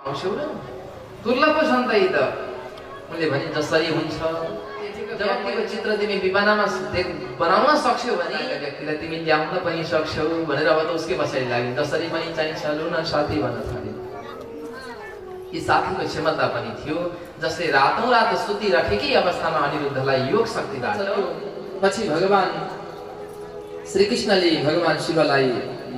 आउँछौ र दुर्लभ छन् त यी त। उनले भने जसरी हुन्छ व्यक्तिको चित्र तिमी विमानमा बनाउन सक्छौ भने व्यक्तिलाई तिमी ल्याउन पनि सक्छौ भनेर अब त उसकै पछाडि लाग्यो। जसरी पनि चाहिन्छ लु न साथी भन्न थाल्यो। यी साथीको क्षमता पनि थियो जसले रातौं रात सुतिराखेकै अवस्थामा अनिरुद्धलाई योग शक्तिबाट पछि भगवान श्रीकृष्णले भगवान शिवलाई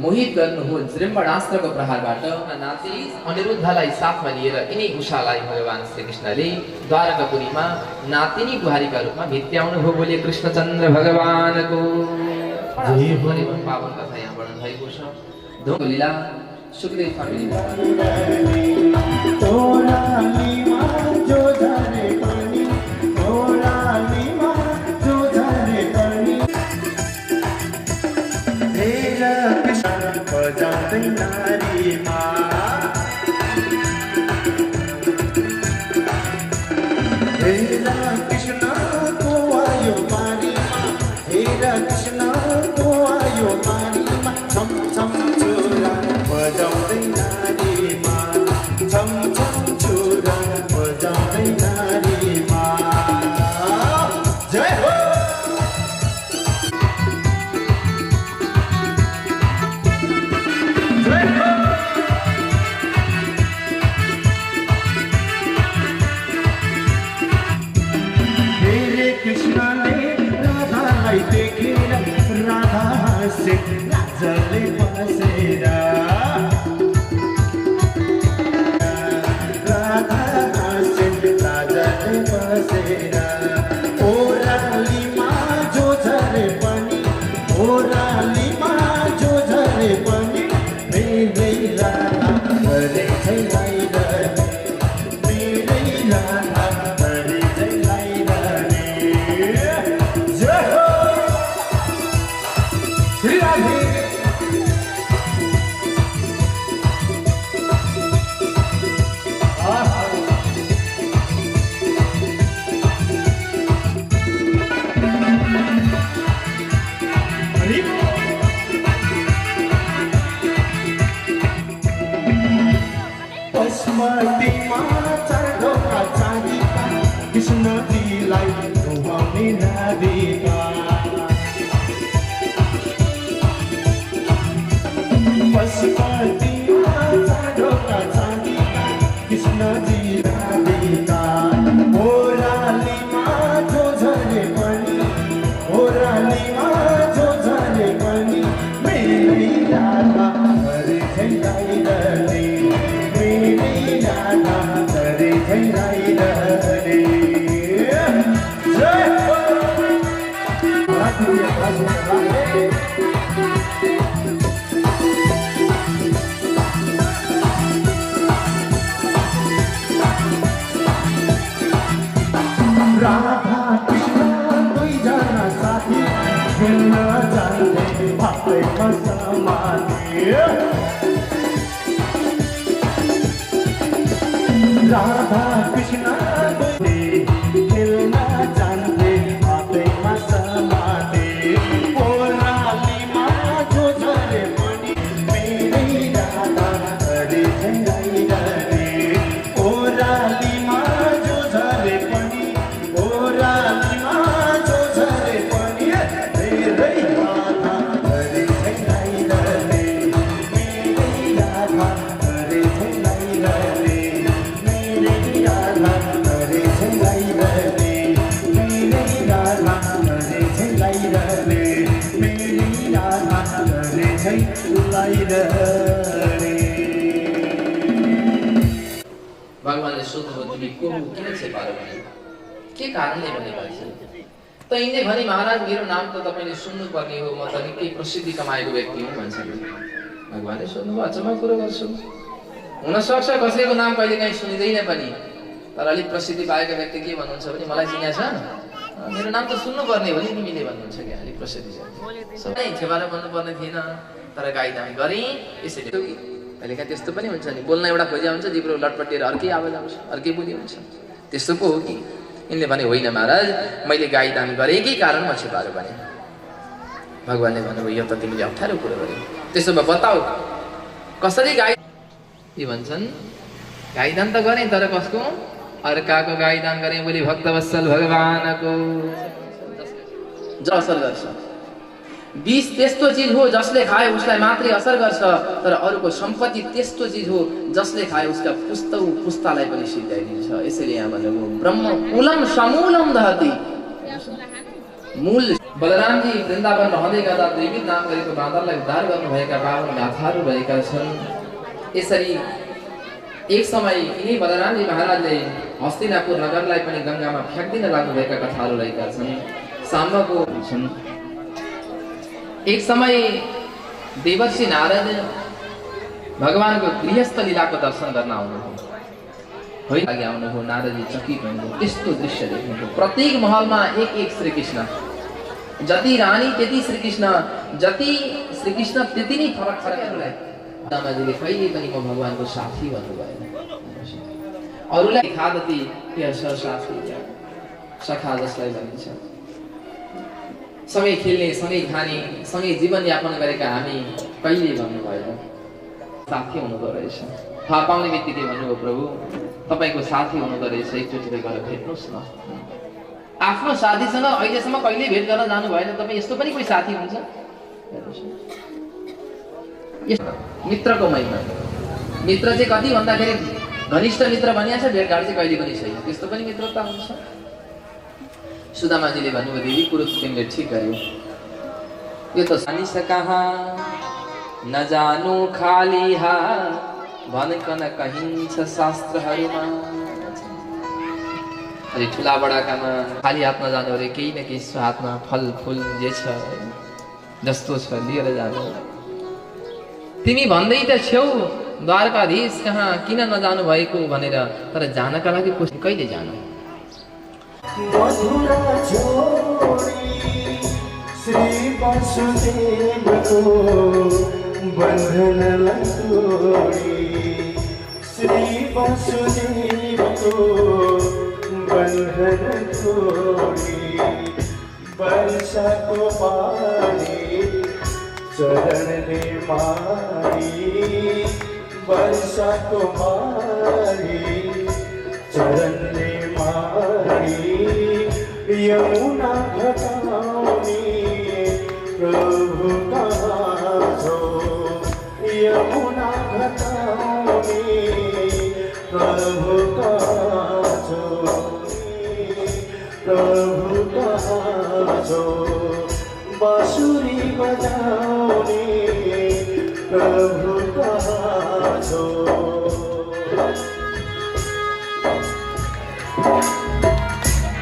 मोहित गर्नुहुन जृम्बणास्त्रको प्रहारबाट नाति अनिरुद्धलाई साथमा लिएर यिनै उषालाई भगवान श्रीकृष्णले द्वारकापुरीमा नातिनी बुहारीका रूपमा भित्याउनु हो। बोले कृष्णचन्द्र भगवानको पावन कथा यहाँ वर्णन भएको छ। धोको लीला सुखदेव फ्यामिली भगवानले सोध्नुभयो तिमी को किन छेपारो भने के कारणले भने त यिनले भने महाराज मेरो नाम त तपाईले सुन्नु पर्ने हो, म त निकै प्रसिद्धि कमाएको व्यक्ति हुँ भन्छ। भगवानले सोध्नुभयो अचम्म कुरो गर्छु, हुन सक्छ कसैको नाम कहिले काहीँ सुनिदैन पनि, तर अलिक प्रसिद्धि पाएका व्यक्ति के भन्नुहुन्छ भने मलाई चिन्या छ, मेरो नाम त सुन्नु पर्ने हो नि तिमीले भन्नुहुन्छ क्या, अलिक प्रसिद्धि छ। सबै छेपारो भन्नु पर्ने थिएन, तर गाईदाम गरे यसैले कहिलेका त्यस्तो पनि हुन्छ नि, बोल्न एउटा खोजिया हुन्छ जिब्रो लटपटिएर अर्कै आवाज आउँछ, अर्कै बोली हुन्छ, त्यस्तो पो हो कि। यिनले भने होइन महाराज, मैले गाई दान गरेकै कारण म छेपारो भने। भगवानले भन्नुभयो यो त तिमीले अप्ठ्यारो कुरो गर्यौ, त्यसो भए बताऊ कसरी गाई। यी भन्छन् गाईदान त गरेँ तर कसको? अर्काको गाईदान गरेँ बोली भक्तवत्सल भगवानको असर गर्छ। विष त्यस्तो चिज हो जसले खाए उसलाई मात्रै असर गर्छ, तर अरूको सम्पत्ति त्यस्तो चिज हो जसले खाए उसका पुस्तालाई पनि सिद्ध्याइदिन्छ। यसैले यहाँ भन्नुभयो ब्रह्म कुलम समूलम दहति। मूल बलरामजी वृन्दावन रहँदै गर्दा त्रिविध नाम गरेको बाँदरलाई उद्धार गर्नुभएका पावन गाथाहरू रहेका छन्। यसरी एक समय यिनै बलरामजी महाराजले हस्तिनापुर नगरलाई पनि गङ्गामा फ्याँक्दिन लाग्नुभएका कथाहरू रहेका छन्। साम्बको छन्। एक समय देवर्षि नारद भगवानको गृहस्थ लीलाको दर्शन गर्न आउनुभयो। लागि आउनुभयो। नारदजी चकित हुनुभयो। त्यस्तो दृश्य देख्नुभयो। प्रत्येक महलमा एक एक श्रीकृष्ण, जति रानी त्यति श्रीकृष्ण, जति श्रीकृष्ण त्यति नै फरक फरकहरूलाई दामाजीले कहिले पनि म भगवानको साथी भन्नुभएन। अरूलाई खादति साथी सखा जसलाई भनिन्छ। सँगै खेल्ने, सँगै खाने, सँगै जीवनयापन गरेका हामी कहिले भन्नु भएन साथी हुनुहुँदो रहेछ। थाहा पाउने बित्तिकै भन्नुभयो प्रभु तपाईँको साथी हुनुहुँदो रहेछ, एकचोटि गएर भेट्नुहोस् न। आफ्नो साथीसँग अहिलेसम्म कहिले भेट गर्न जानु भएन, तपाईँ यस्तो पनि कोही साथी हुन्छ? मित्रको महिमा। मित्र चाहिँ कति भन्दाखेरि घनिष्ठ मित्र भनिन्छ, भेटघाट चाहिँ कहिले पनि छैन। त्यस्तो पनि मित्रता हुन्छ। सुदामाजीले भन्नुभयो देवी कुरो तिमीले ठिक गर्यो। यो त सानिस कहाँ नजानु खाली हात भनकन कहिन्छ शास्त्रहरूमा। अलि ठुला बडाकामा खाली हात नजानु अरे, केही न केही हातमा फल फुल जे छ जस्तो छ लिएर जानु। तिमी भन्दै त छेउ द्वारकाधीश कहाँ किन नजानु भएको भनेर, तर जानका लागि कहिले जानु? मधुरा जोड़ी श्री वासुदेव को बंधन तोड़ी, श्री वासुदेव को बंधन तोड़ी। वर्षा को मारी चरण ले मारी, वर्षा को मारी चरण ले मारी। यमुना घटाओनी प्रभु कहाँ हो, यमुना घटाओनी प्रभु कहाँ हो, प्रभु कहाँ हो। बांसुरी बजाओनी प्रभु कहाँ हो।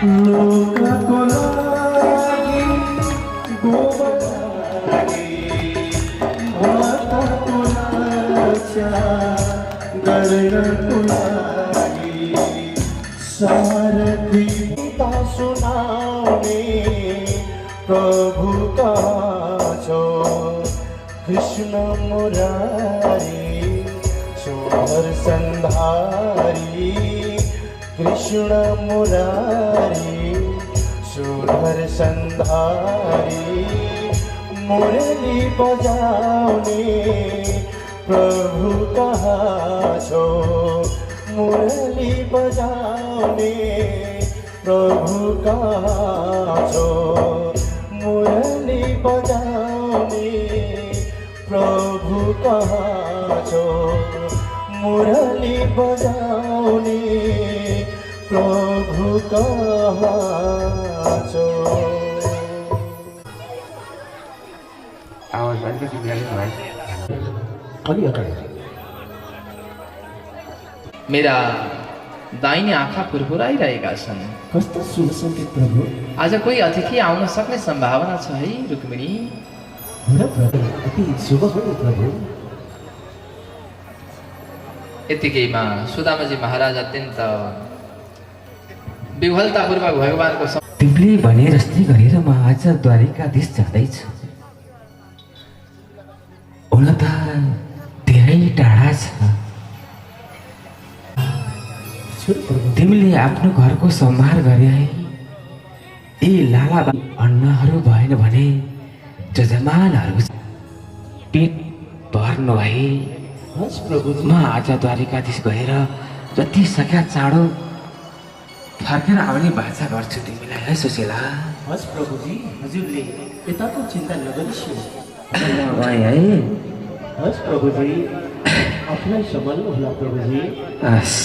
लोका को लागी गोबरागी, माता को लाचा गरण को लागी। सारथी गीता सुनाओने प्रभु कहाँ छो। कृष्ण मुरारी सुंदर संधारी, कृष्ण मुरारी सुधर संधारी। मुरली बजाओने प्रभु कहाँ छो, मुरली बजाओने प्रभु कहाँ छो, मुरली बजाओने प्रभु कहाँ छो, मुरली बजाओने प्रभु कहाँ छो। आवाज अलिकति मिलाइदिनु भाइ। अलि अगाडि मेरा दाहिने आँखा फुरफुराइरहेका छन्। कस्तो शुभ सङ्केत प्रभु। आज कोही अतिथि आउन सक्ने सम्भावना छ है रुक्मिणी? हो र प्रभु, अति शुभ हो नि प्रभु। यतिकैमा सुदामाजी महाराज अत्यन्त विह्वलतापूर्वक भगवानको तिमीले भने जस्तै गरेर म आज द्वारिकाधीश जाँदैछु। हुन त धेरै टाढा छ। तिमीले आफ्नो घरको सम्हार गरे है। यी लाला अन्नहरू भएन भने जजमानहरू पेट भर्नु भए म आज द्वारिकाधीश गएर जति सक्या चाँडो फर्केर आउने बाचा गर्छु तिमीलाई है सुशीला। हस् प्रभुजी, हजुरले यताको चिन्ता नगरिनुहोस्। नभए है। हस् प्रभुजी, आफूलाई सम्हाल्नुहोला प्रभुजी। हस्,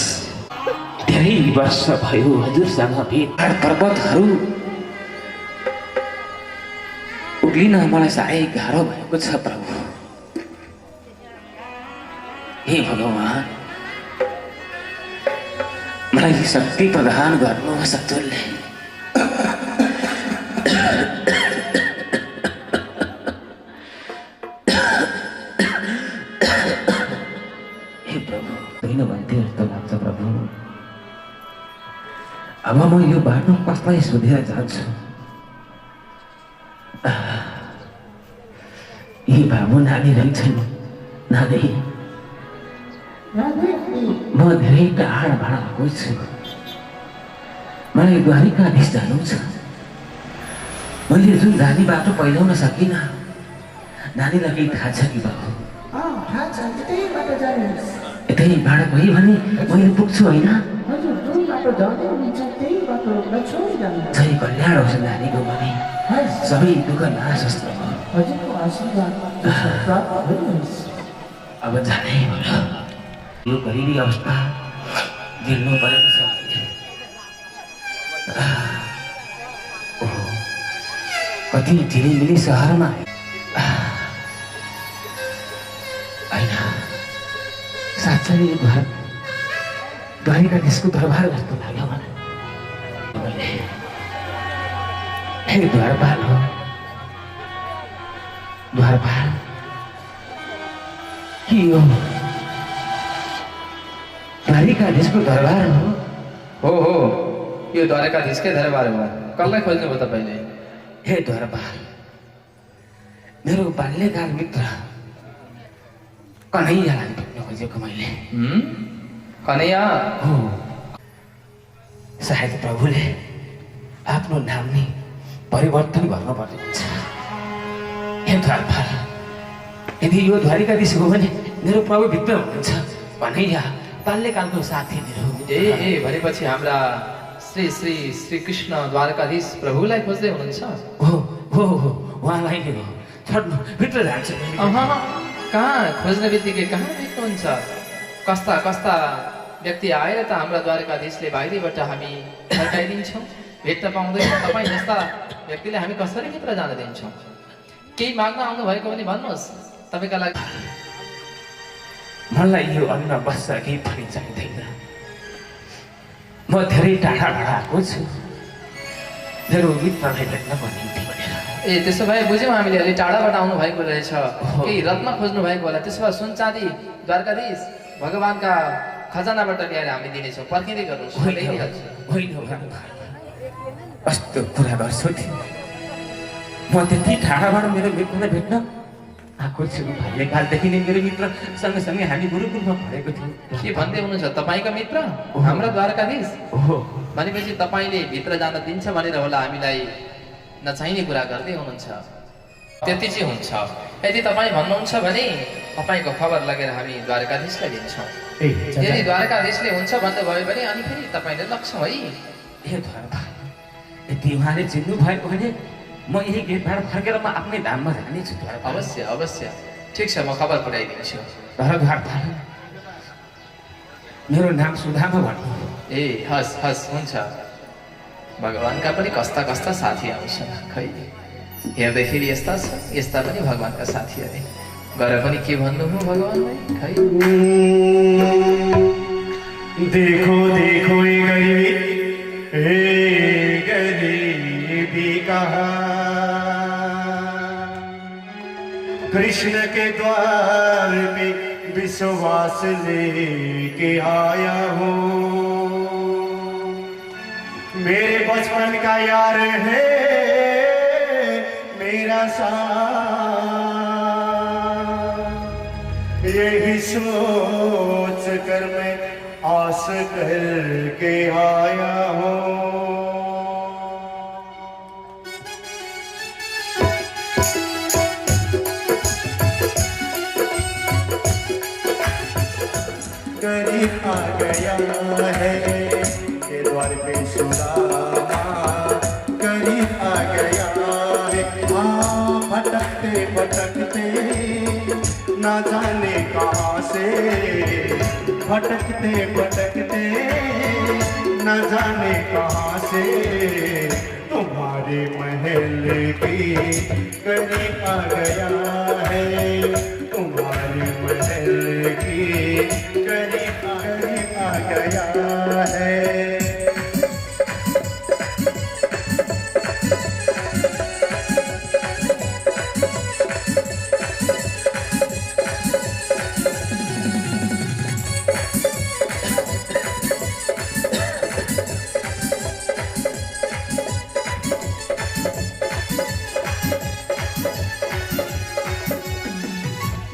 धेरै वर्ष भयो हजुरसँग भेट। पर्वतहरू उक्लिन मलाई साह्रै गाह्रो भएको छ प्रभु। हे भगवान्, मलाई शक्ति प्रदान गर्नुहोस् हजुरले। हे प्रभु, होइन भन्थे जस्तो लाग्छ प्रभु। अब म यो बाटो कसलाई सोधेर जान्छु? यी बाबु नानी रहेछन्। नानी, म धेरै टाढाबाट आएको छु। मलाई द्वारिकाधीश जानु छ। मैले जुन जाने बाटो पहिलाउन सकिनँ, नानीलाई केही थाहा छ कि बाबु? यतैबाट गयो भने मैले पुग्छु होइन? जय कल्याण होस् नानीको भने, सबै दुःख नाश होस् प्रभु। अब जानै भयो। यो गरिबी अवस्था झेल्नु परेको छ मैले। ओहो, कति झिलिमिली सहरमा होइन, साँच्चै यो घर द्वारिकाधीशको दरबार जस्तो लाग्यो मलाई। हे द्वारपाल हो, द्वारपाल के हो? द्वारिकाधीशको दरबार हो? हो, यो द्वारकाधीशकै दरबार हो। कसलाई खोज्नुभयो तपाईँले? हे द्वारपाल, मेरो बाल्यकाल मित्र कन्हैयालाई भेट्न खोजेको मैले। कन्हैया? हो, सायद प्रभुले आफ्नो नाम नै परिवर्तन गर्नुपर्ने हुन्छ। हे द्वारपाल, यदि यो द्वारिकाधीश हो भने मेरो प्रभु भित्र हुनुहुन्छ। कन्हैया बाल्यकालको साथी मेरो। ए भनेपछि हाम्रा श्री श्री श्री कृष्ण द्वारकाधीश प्रभुलाई खोज्दै हुनुहुन्छ? हो हो हो, उहाँलाई नै हो। छोड्नु, भित्र जान्छु। कहाँ खोज्ने बित्तिकै कहाँ भेट्नुहुन्छ? कस्ता कस्ता व्यक्ति आएर त हाम्रा द्वारकाधीशले बाहिरबाट हामी फर्काइदिन्छौँ। भेट्न पाउँदैनौँ। तपाईँ जस्ता व्यक्तिले हामी कसरी भित्र जान दिन्छौँ? केही माग्न आउनु भएको भने भन्नुहोस्, तपाईँका लागि। मलाई यो अन्न वस्त्र केही पनि चाहिँदैन। म धेरै टाढाबाट आएको छु मेरो मित्रलाई भेट्नको निम्ति भनेर। ए त्यसो भए बुझ्यौँ हामीले, अलि टाढाबाट आउनु भएको रहेछ। केही रत्न खोज्नु भएको होला। त्यसो भए सुन चाँदी द्वारकाधीश भगवान्का खजानाबाट ल्याएर हामी दिनेछौँ। पर्खिँदै गर्नुहोस्। होइन, कस्तो कुरा गर्छु तिमी? म त्यति टाढाबाट मेरो मित्रलाई भेट्न आएको छु। बाल्यकालदेखि नै मेरो मित्र सँगसँगै हामी गुरुकुलमा पढेको थियौँ। के भन्दै हुनुहुन्छ? तपाईँका मित्र हाम्रा द्वारकाधीश? हो, भनेपछि तपाईँले भित्र जान दिन्छ भनेर होला हामीलाई नचाहिने कुरा गर्दै हुनुहुन्छ। त्यति चाहिँ हुन्छ। यदि तपाईँ भन्नुहुन्छ भने तपाईँको खबर लगेर हामी द्वारकाधीशलाई दिन्छौँ। यदि द्वारकाधीशले हुन्छ भन्नुभयो भने अनि फेरि तपाईँले लग्छौँ है। ए द्वारपाल, यदि उहाँले चिन्नु भएको भने म यही गेटबाट फर्केर म आफ्नै धाममा जानेछु। अवश्य अवश्य, ठिक छ, म खबर पुऱ्याइदिन्छु। तर द्वारपाल, मेरो नाम सुदामा भन्नु। ए हस् हस्, हुन्छ। भगवान्का पनि कस्ता कस्ता साथी आउँछन् खै। हेर्दाखेरि यस्ता छ, यस्ता पनि भगवान्का साथी अरे। गएर पनि के भन्नु हो भगवान्लाई खै। देखो देखो ये गरीबी कहाँ कृष्ण के द्वार पे विश्वास लेके आया हूँ। मेरे बचपन का यार है मेरा साथ, यही सोच कर मैं आस करके आया हूँ। करी करीब आ गया है, के द्वार पे सुदामा करीब आ गया है। हाँ, भटकते भटकते ना जाने कहाँ से, भटकते भटकते न जाने कहाँ से तुम्हारे महल की करीब आ गया है, तुम्हारे महल की करीब आ गया है।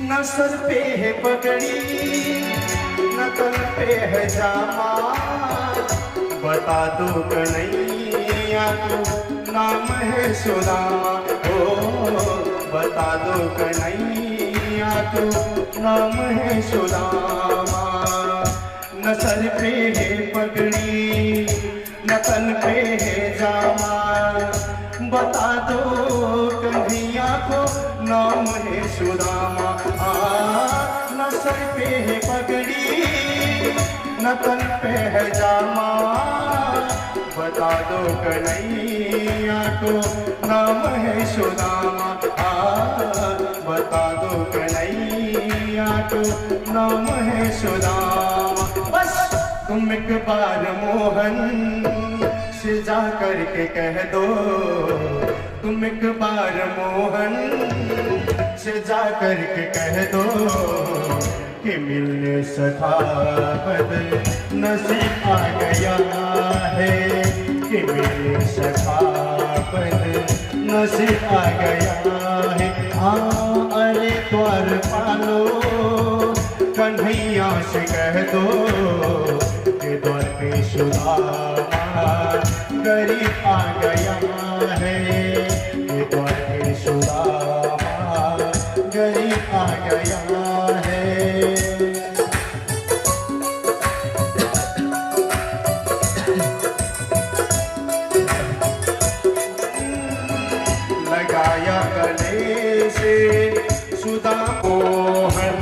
न सर पे है पगड़ी न तन पे है जामा, बता दो कन्हैया तो नाम है सुदामा। ओ बता दो कन्हैया तो नाम है सुदामा। न सर पे है पगड़ी न तन पे है जामा, बता दो कन्हैया को नाम है सुदामा। न सर पे है पगड़ी न तन पे है जामा, बता दो कन्हैया को नाम है सुदामा। बता दो कन्हैया को नाम है सुदामा। बस तुम एक बार मोहन से जा करके कह दो, तुम एक बार मोहन से जा करके कह दो कि मिलने सखा बदल नसीब आ गया है, कि मिलने सखा बदल नसीब आ गया है। हाँ, अरे द्वार पालो कन्हैया से कह दो कि द्वार पे सुदामा करीब आ गया है, कि द्वार पे सुदामा करीब आ गया है। लगाया गले से सुदा मोहन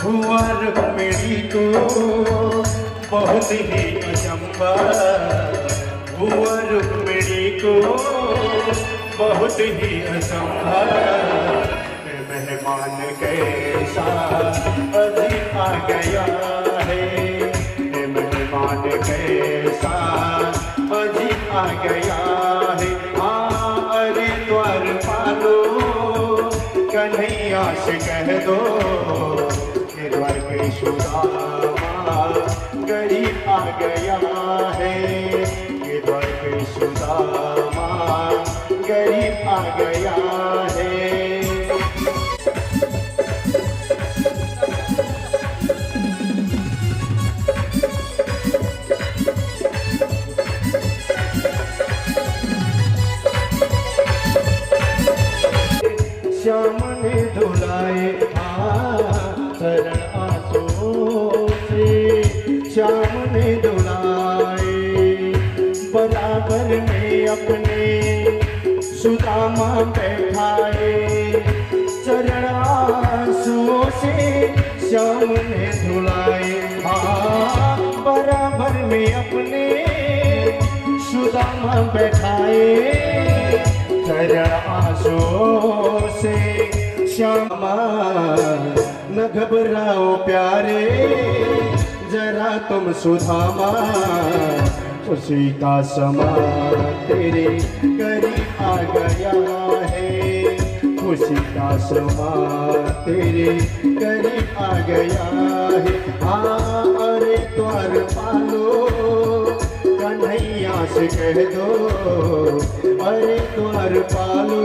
हुआ रुक्मिणी को बहुत ही अचंबा, हुआ रुक्मिणी को बहुत ही अचंबा। मेहमान कैसा अधिक आ गया है, मेहमान कैसा अधिक आ गया है। अरे द्वार पालो कन्हैया से कह दो कि द्वार पे सुदामा करीब आ गया है, कि द्वार पे सुदामा करीब आ गया है। श्याम ने धुलाए चरण आंसुओं से, श्याम ने धुलाए बराबर में अपने सुदामा बैठाए। चरण आंसुओं से श्याम ने धुलाए, बराबर में अपने सुदामा बैठाए। चरण आंसुओं से श्यामा न घबराओ प्यारे, जरा तुम सुदामा, खुशी का समा तेरे करीब आ गया है, खुशी का समा तेरे करीब आ गया है। अरे द्वार पालो कन्हैया से कह दो, अरे द्वार पालो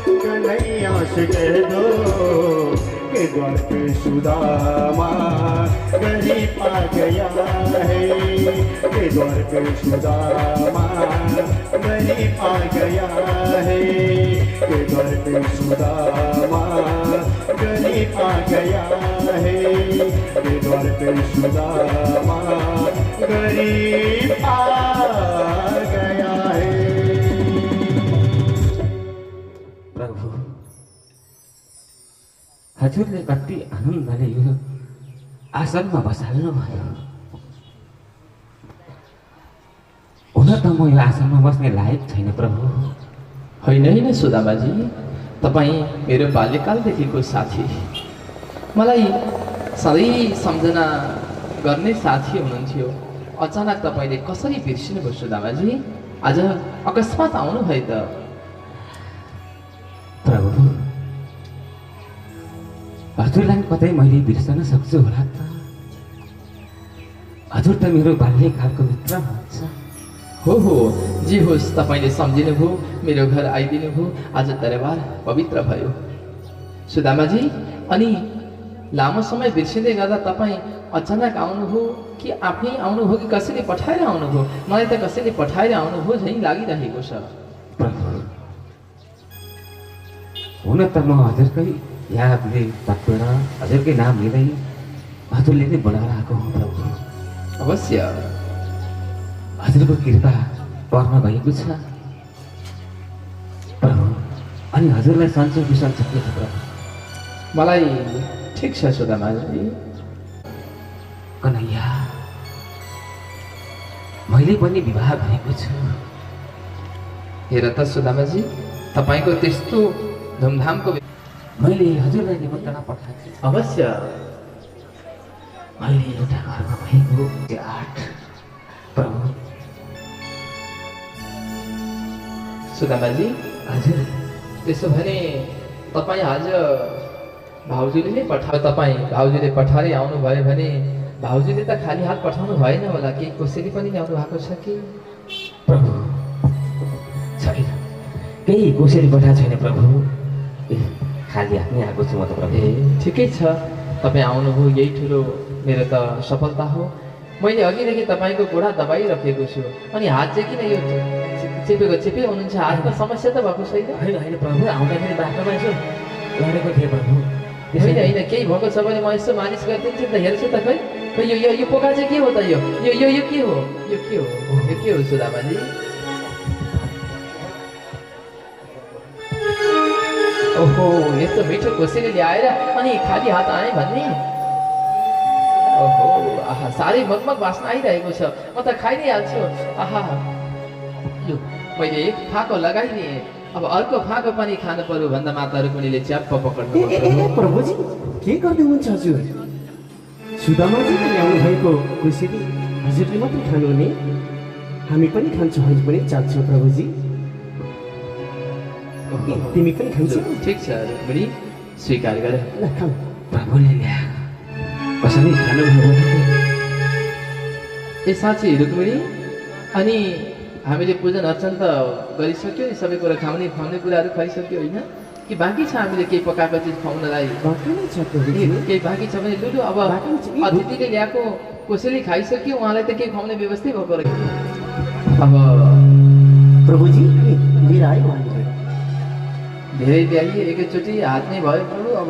कन्हैया से कह दो कि द्वार पे सुदामा करीब आ गया है, कि द्वार पे सुदामा करीब आ गया है, कि द्वार पे सुदामा करीब आ गया है, कि द्वार पे पे सुदामा गरीब आ गया है। प्रभु हजुरले कति आनन्दले यो आसनमा बसाल्नु भयो। हुन त म यो आसनमा बस्ने लायक छैन प्रभु। होइन होइन सुदामाजी, तपाईँ मेरो बाल्यकालदेखिको साथी, मलाई सधैँ सम्झना गर्ने साथी हुनुहुन्थ्यो। अचानक तपाईँले कसरी बिर्सिनुभयो सुदामाजी? आज अकस्मात आउनुभयो त। प्रभु हजुरलाई कतै मैले बिर्सन सक्छु होला त? हजुर त मेरो बाल्यकालको मित्र हुनुहुन्छ। हो जे होस्, तपाईँले सम्झिनुभयो, मेरो घर आइदिनु भयो, आज दरबार पवित्र भयो। सुदामाजी, अनि लामो समय बिर्सिँदै गर्दा तपाईँ अचानक आउनुभयो कि आफै आउनुभयो कि कसैले पठाएर आउनुभयो? मलाई त कसैले पठाएर आउनुभयो झैँ लागिरहेको छ। प्रभु हुन त म हजुरकै यादले तत्पर हजुरकै नाम लिँदै हजुरले नै बोलाएर आएको हुँ प्रभु। अवश्य हजुरको कृपा पर्न भएको छ प्रभु। अनि हजुरलाई सन्चो बिसन्चो के छ प्रभु? मलाई ठिक छ सुदामाजी। कन्हैया मैले पनि विवाह गरेको छु। हेर त सुदामाजी, तपाईँको त्यस्तो धुमधामको मैले हजुरलाई निमन्त्रणा पठाएको छु। अवश्य मैले एउटा घरमा भएको 8 प्रभु। सुदामाजी, हजुर त्यसो भने तपाईँ आज भाउजूले नै तपाईँ भाउजूले पठाएर आउनुभयो भने भाउजूले त खाली हात पठाउनु भएन होला, केही कोसेली पनि ल्याउनु भएको छ कि? प्रभु छैन, केही कोसेली पठाएको छैन प्रभु। खाली हात नै आएको छु म त प्रभु। ए ठिकै छ, तपाईँ आउनुभयो, यही ठुलो मेरो त सफलता हो। मैले अघिदेखि तपाईँको गोडा दबाइराखेको छु, अनि हात चाहिँ किन यो चेपे हुनुहुन्छ? हातमा समस्या त भएको छैन? होइन होइन प्रभु, आउँदाखेरि बाटोमा यसो लडेको थिएँ प्रभु। होइन होइन, केही भएको छ भने म यसो मालिस गरिदिन्छु त। हेर्छु त, खै खै यो पोका चाहिँ के हो त? यो के हो? यो के हो सुदामाजी? ओहो, यस्तो मिठो कोसेली ल्याएर अनि खाली हात आएँ भन्ने? ओहो, आहा, साह्रै मगमग बास्ना आइरहेको छ, म त खाइ नै हाल्छु। आहा, लु मैले एक फाको लगाइदिएँ, अब अर्को फाको पनि खानु पर्यो भन्दा माता रुक्मिणीले च्याप्प पक्र्नु। प्रभुजी के गर्दै हुनुहुन्छ हजुर? सुदामाजीले ल्याउनु भएको कोसेली हजुरले मात्रै खानुहुने? हामी पनि खान्छौँ, हजुर पनि चाख्छौँ प्रभुजी। तिमी पनि खान्छौ? ठिक छ रुक्मिणी, स्वीकार गर। ल खाऊ। प्रभुले ल्या कसरी खानुभयो? ए साँच्ची रुक्मिणी, अनि हामीले पूजन अर्चन त गरिसक्यो, सबै कुरा खाउने कुराहरू खुवाइसक्यो होइन? कि बाँकी छ हामीले केही पकाएको चिज खुवाउनलाई? बाटो नै छ प्रभुजी। केही बाँकी छ भने लुलु, अब अतिथिले ल्याएको कोसेली खाइसक्यो, उहाँलाई त केही खुवाउने व्यवस्थै भएको रहेछ। अब प्रभुजी लिएर आयो उहाँले। धेरै ल्याइए, एकैचोटि हात नै भयो प्रभु। अब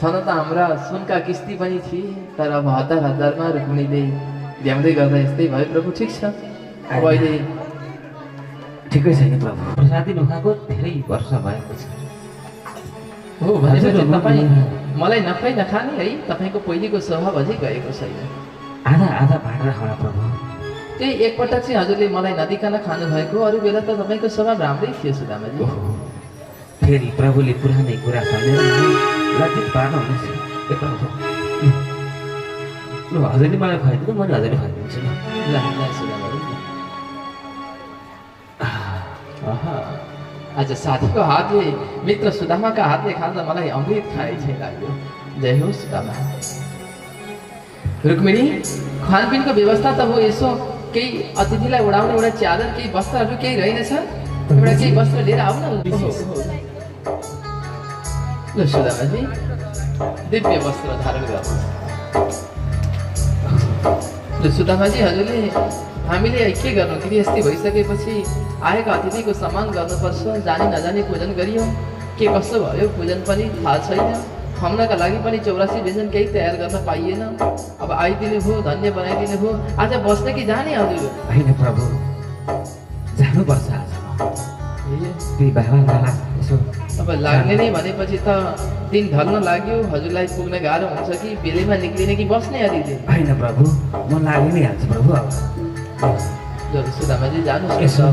छन त हाम्रा सुनका किस्ती पनि थिए, तर अब हतारमा रुक्मिणीले ल्याउँदै गर्दा यस्तै भयो प्रभु। ठिक छ, अब अहिले ठिकै छैन प्रभु, प्रसादी नखाएको धेरै वर्ष भएको छ। हो भनेपछि तपाईँ मलाई नखाइ नखाने है? तपाईँको पहिलेको स्वभाव अझै गएको छैन। आधा आधा बाँडेर खाना प्रभु। त्यही एकपटक चाहिँ हजुरले मलाई नदिकन खानुभएको, अरू बेला त तपाईँको स्वभाव राम्रै थियो सुदामाजी। फेरि प्रभुले पुरानै कुरा सम्झेर लज्जित पार्नुहुनेछ। ए प्रभु, लु हजुरले मलाई खुवाइदिनु, मैले हजुरले खुवाइदिन्छु ल। ल सुदामाजी। आहा, आज साथीको हातले, मित्र सुदामाका हातले खाँदा मलाई अमृत खाए चाहिँ लाग्यो। जय हो सुदामा। रुक्मिणी, खानपिनको व्यवस्था त हो, यसो केही अतिथिलाई उडाउने एउटा च्यादर, केही वस्त्रहरू केही रहेनछ? एउटा केही वस्त्र लिएर आऊ न। ल सुदामाजी, दिव्य वस्त्र धारण गर्नुहोस्। ल सुदामाजी, हजुरले हामीले के गर्नु? गृहस्थी भइसकेपछि आएका अतिथिको सम्मान गर्नुपर्छ। जानी नजानी पूजन गरियो, के कसो भयो पूजन पनि थाहा छैन। खुवाउनका लागि पनि 84 व्यञ्जन केही तयार गर्न पाइएन। अब आइदिनु भयो, धन्य बनाइदिनु भयो। आज बस्ने कि जाने हजुर? होइन प्रभु, जानुपर्छ आज। दुई बाबालाई यसो अब लाग्ने नै भनेपछि त दिन ढल्न लाग्यो, हजुरलाई पुग्न गाह्रो हुन्छ कि बेलैमा निक्लिने कि बस्ने अलिअलि? होइन प्रभु, म लागि नै हाल्छु प्रभु। अब सुदामाजी जानुहोस् न। यसो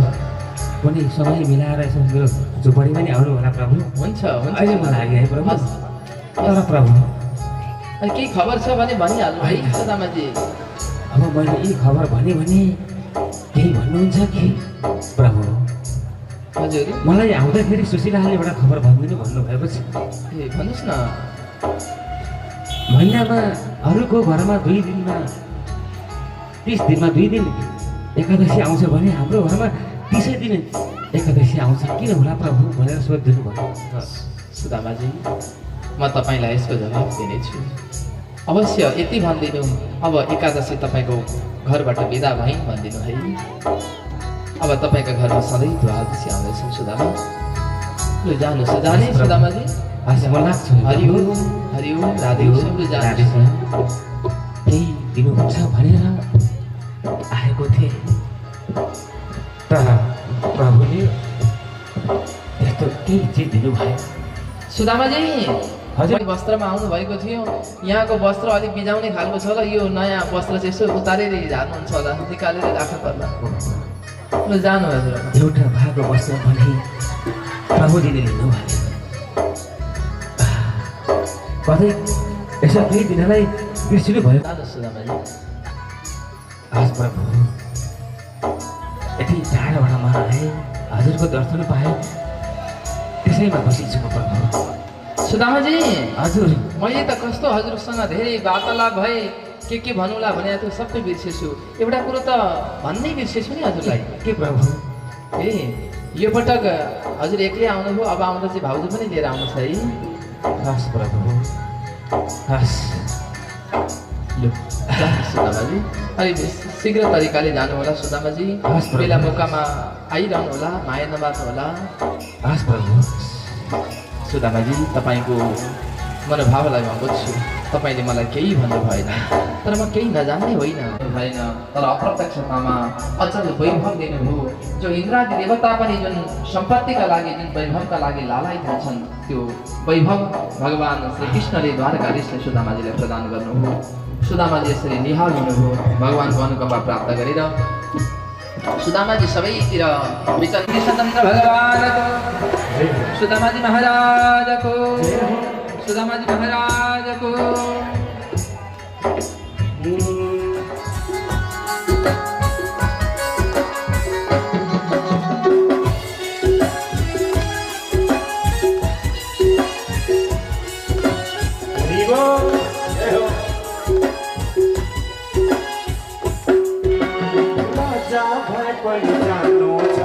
पनि समय मिलाएर यसो मेरो झुपडीमा नि आउनु होला प्रभु। हुन्छ हुन्छ। अहिले म लागि है प्रभु। हस्। तर प्रभु, अनि केही खबर छ भने भनिहाल्नु है सुदामाजी। अब मैले यी खबर भने केही भन्नुहुन्छ कि प्रभु? हजुर मलाई आउँदाखेरि सुशीलाले एउटा खबर भनिदिनु भन्नुभएको छ। ए भन्नुहोस् न। महिनामा अरूको घरमा 2 दिनमा 30 दिनमा 2 दिन एकादशी आउँछ भने हाम्रो घरमा 30 दिन एकादशी आउँछ, किन होला प्रभु भनेर सोधिदिनु भयो। सुदामाजी, म तपाईँलाई यसको जवाब दिनेछु। अवश्य यति भनिदिनु, अब एकादशी तपाईँको घरबाट बिदा भइन् भनिदिनु है। अब तपाईँको घरमा सधैँ द्वादशी आउँदैछन् सुदामा। लु जानुहोस्, जाने सुदामाजी। हस्, म लाग्छु। हरिओम हरिओम राधे श्याम। लु जानुहोस्। केही दिनुहुन्छ भनेर आएको थिएँ, तर प्रभुले त्यस्तो केही चिज दिनुभयो। सुदामाजी हजुर। वस्त्रमा आउनु भएको थियो। यहाँको वस्त्र अलिक बिजाउने खालको छ ल। यो नयाँ वस्त्र चाहिँ यसो उतारेर झार्नुहुन्छ होला, निकालेर राख्नु पर्ला। ल जानु हजुर। एउटा भागको वस्त्र भने प्रभुजीले लिनुभयो। कतै यसो केही दिनलाई बिर्सिनु भयो। जानुहोस् सुदामाजी। हस् प्रभु, यति टाढोबाट म आएँ, हजुरको दर्शन पाएँ, त्यसैमा खुसी छु म प्रभु। सुदामाजी हजुर, मैले त कस्तो हजुरसँग धेरै वार्तालाप भए के भनौँला भने त्यो सबै बिर्सेछु। एउटा कुरो त भन्नै बिर्सेछु नि हजुरलाई। के प्रभु? ए यो पटक हजुर एक्लै आउनुभयो, अब आउँदा चाहिँ भाउजू पनि लिएर आउनुहोस् है। हस् प्रभु, हस्। लु जानुहोस् सुदामाजी। अलिक शीघ्र तरिकाले जानु होला सुदामाजी। हस् प्रभु। बेला मौकामा आइरहनु होला, माया नमार्नु होला। हस् प्रभु। सुदामाजी, तपाईँको मनोभावलाई म बुझ्छु। तपाईँले मलाई केही भन्नु भएन, तर म केही नजान्ने होइन भएन। तर अप्रत्यक्षतामा अचल वैभव दिनुभयो। जो इन्द्रादि देवता पनि जुन सम्पत्तिका लागि, जुन वैभवका लागि लालायित हुन्छन्, त्यो वैभव भगवान् श्रीकृष्णले द्वारकाधीशले सुदामाजीलाई प्रदान गर्नुभयो। सुदामाजी यसरी निहाल हुनुभयो, भगवान्को अनुकम्पा प्राप्त गरेर सुदामाजी सबैतिर विचरण। स्वतन्त्र भगवानको, सुदामाजी महाराजको, सुदामाजी महाराजको। राजा भए पनि जानु छ,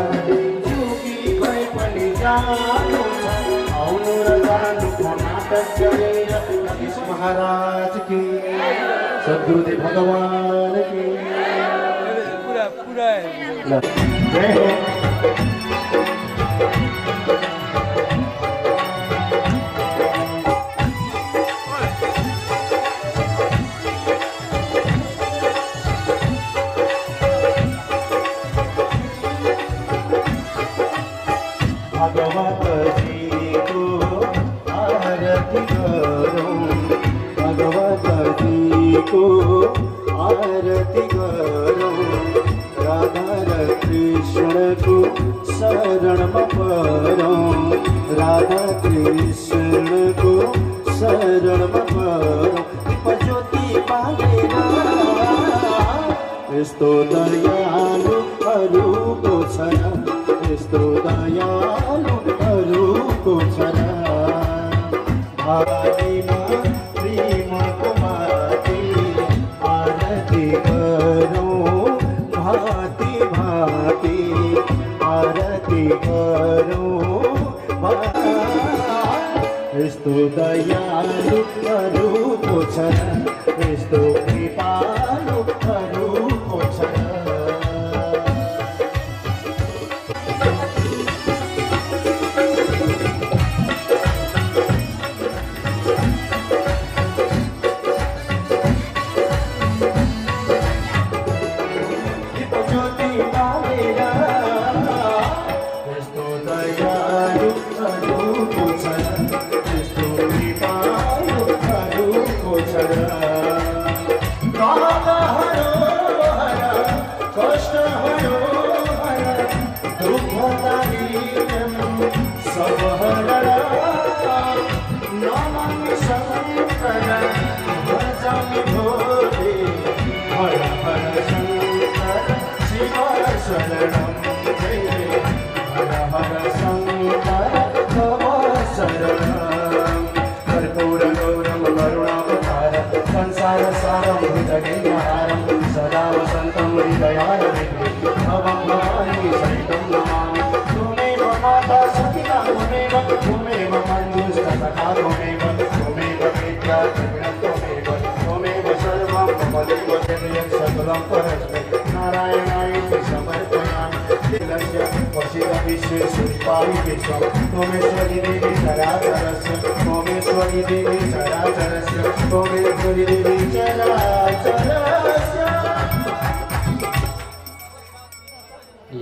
जोगी भए पनि जानु छ, आउनु र जानुको नाटक गरेर कृष्ण महाराज की, सद्गुरुदेव भगवान की। जय हो। भगवत जी को आरती करो, भगवत जी को आरती करो, राधा कृष्ण को शरण परो, राधा कृष्ण को शरण परो। ज्योति पालेरा यस्तो दयालु अरूको छैन, यस्तो दयालुहरूको छैन। भातीमा प्रेमको माथि आरती गरौँ, भाती भाती आरती गरौँ। यस्तो दयालुहरूको छैन, यस्तो कृपालुहरूको छैन। शङ्कर शिव शरणं जय हर हर शङ्कर तव शरणं कर्पूरगौरं करुणावतारं संसारसारं हृदयहारं सदा वसन्तं हृदयारविन्दे भवं भवानी सहितं नमामि त्वमेव माता सतिता त्वमेव मञ्जुष्टसखा त्वमेव पित्रा त्रिगुणं त्वमेव सर्वं मम देव सकलं परस्मै नारायणाय समर्पयामि तिलस्य वसितविश्वेश्वरिपाहि विश्वं त्वमेश्वरी देवी चराचरस्य त्वमेश्वरी देवी चराचरस्य त्वमेश्वरी देवी चराचरस्य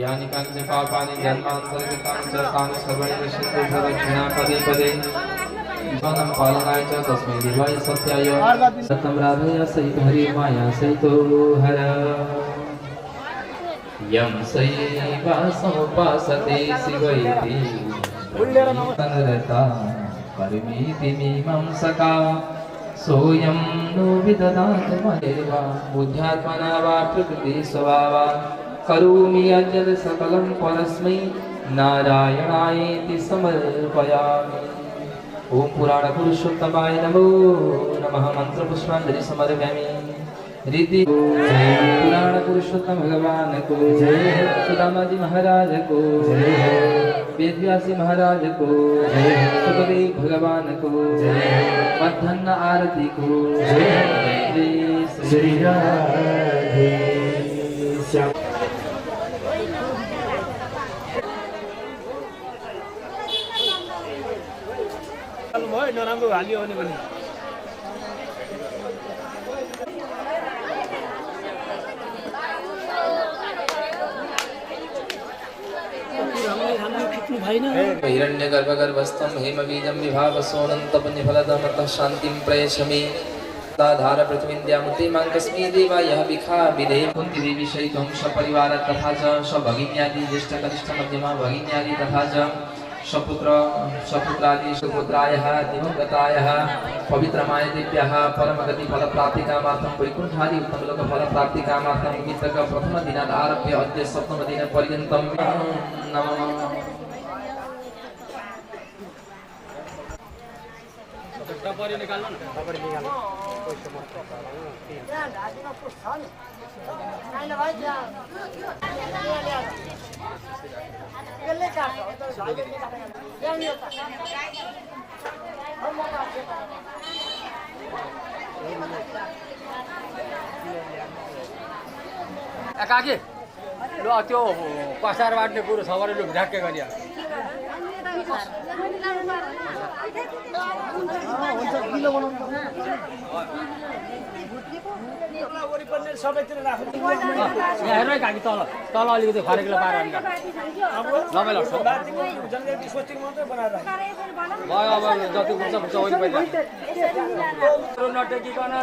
यानि काञ्च पापानि जन्मान्तरकृतानि च तानि सर्वाणि सिद्धोद्धरक्षणा पदे पदे जीवनं पालनाय च तस्मै देवाय सत्याय सतं राधया सहित हरि माया सहितो हर यं सैवासमुपासते शिवैति तनरता परिमिति मीमांसका सोऽयं नो विदधात मदेवा बुद्ध्यात्मना वा प्रकृतिस्वभावा करोमि यज्ञ सकलं परस्मै नारायणायेति समर्पयामि। ओम पुराण पुरुषोत्तमाय नमो नमः। मंत्र पुष्पांजलि समर्पयामि। रिद्धि जय पुराण पुरुषोत्तम भगवान को जय, सुदामाजी महाराज को जय, वेदव्यासी महाराज को जय, सुखदेव भगवान को जय, मध्याह्न आरती को जय, जय श्री राधे श्याम। नराम्रो हालियो भने पनि हिरण्यगर्भगर्भस्थं हेमबीजं विभावसोऽनन्तपुण्यफलदमतः शान्तिं प्रयच्छमि। धार पृथ्वीन्द्यामुते मां कस्मै देवा यः विखा विधे कुन्ती देवी सहितं सपरिवार तथा च स्वभगिन्यादि ज्येष्ठकनिष्ठ मध्यमा भगिन्यादि तथा च सपुत्रादि सुपुत्रायः दिवंगतायः पवित्रमाय देव्याः परमगतिफलप्राप्तिकामार्थं वैकुण्ठादि उत्तमलोकफलप्राप्तिकामार्थं निमित्तक प्रथमदिनात् आरभ्य अद्य सप्तमदिनपर्यन्तं नमः। टपरी निकाल्नु न टपरी निकाल्नु काकी ल त्यो कसार बाट्ने कुरो छ भने लु ढ्याक्कै गरिया सबैतिर राख्नु हेर्नु है काकी तल तल अलिकति फरेकले पार नभए अब जति पुग्छ वरिपरि नटेकिकन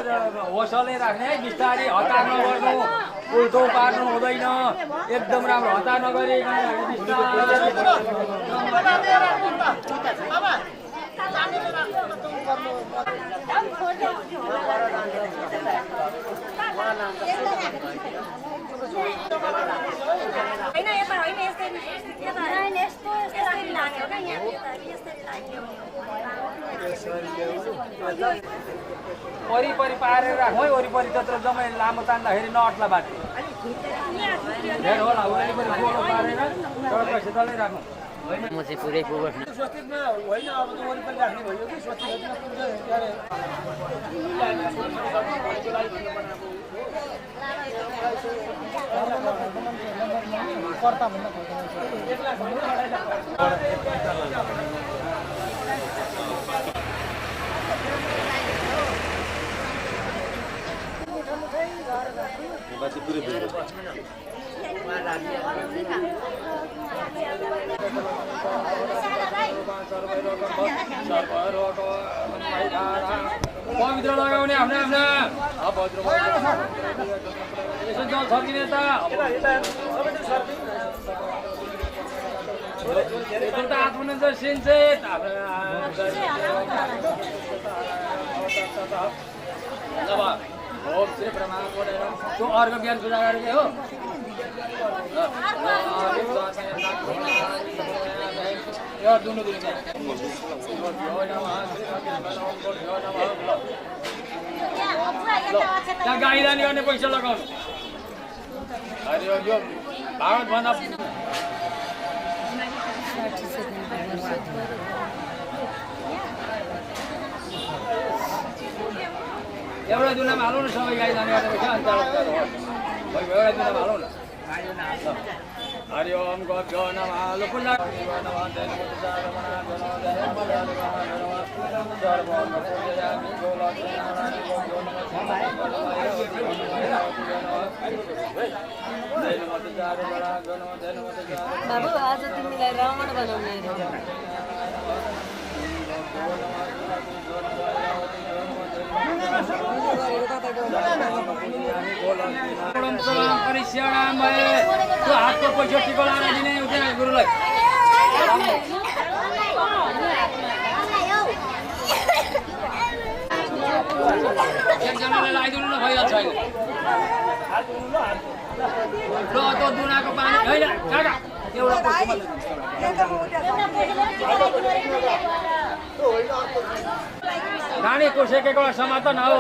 होसलै राख्ने है बिस्तारी हतार नगर्नु उल्टो पार्नु हुँदैन एकदम राम्रो हतार नगरिकन वरिपरि पारेर राख्नु है वरिपरि त्यत्रो जम्मै लामो तान्दाखेरि नअट्ला बाटो धेर होला वरिपरि गोलो पारेर डल्लै राख्नु म चाहिँ पुरै पुग्छ स्वस्तिकमा होइन अब त वरिपरि राख्ने भयो कि स्वस्तिकमा पुग्छ क्यारे पर्ता भन्न बाजी पुरै पुग्छ पवित्र लगाउने आफ्ना आफ्ना यसो जल छर्किने त आत्मनिर्भर सिन्चेत ओम श्री ब्रह्मा बोलेर त्यो अर्को बिहान पूजा गरेको हो यो दुनु दुनु त्यहाँ गाई जाने गर्ने पैसा लगाउनु अरे यो भागवतभन्दा एउटा दुनामा हालौँ न सबै गाई जाने गर्ने पैसा अनि एउटा दुनामा हालौँ न हरि ओम गोभ्यो नमः लुकुल्ला बाबु आज तिमीलाई रावण बनाउने त्यो हातको पैसा टिको लाएर दिने उता गुरुलाई एकजनालाई लगाइदिनु न भइहाल्छ अहिले ल त्यो दुनाको पानी होइन काका एउटा रानी कोसेकेको समाधान हो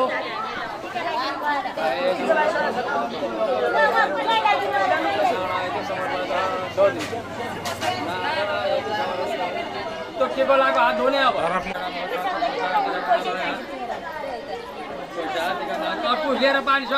त्यो टिको लगाएको हात धुने अब पुसेर पानी छ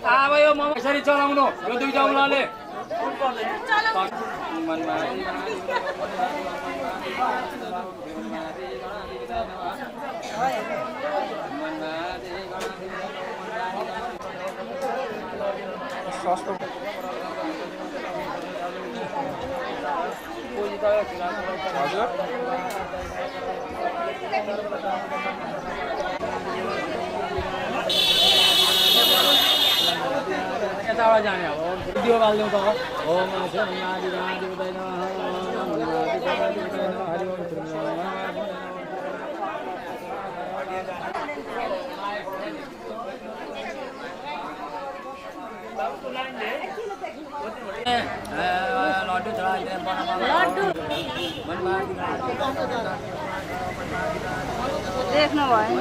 अब यो म यसरी चलाउनु यो दुईटा औँलाले यताबाट जाने अब भिडियो बाल्नु त ओम लड्डु चढाइदिने देख्नु भएन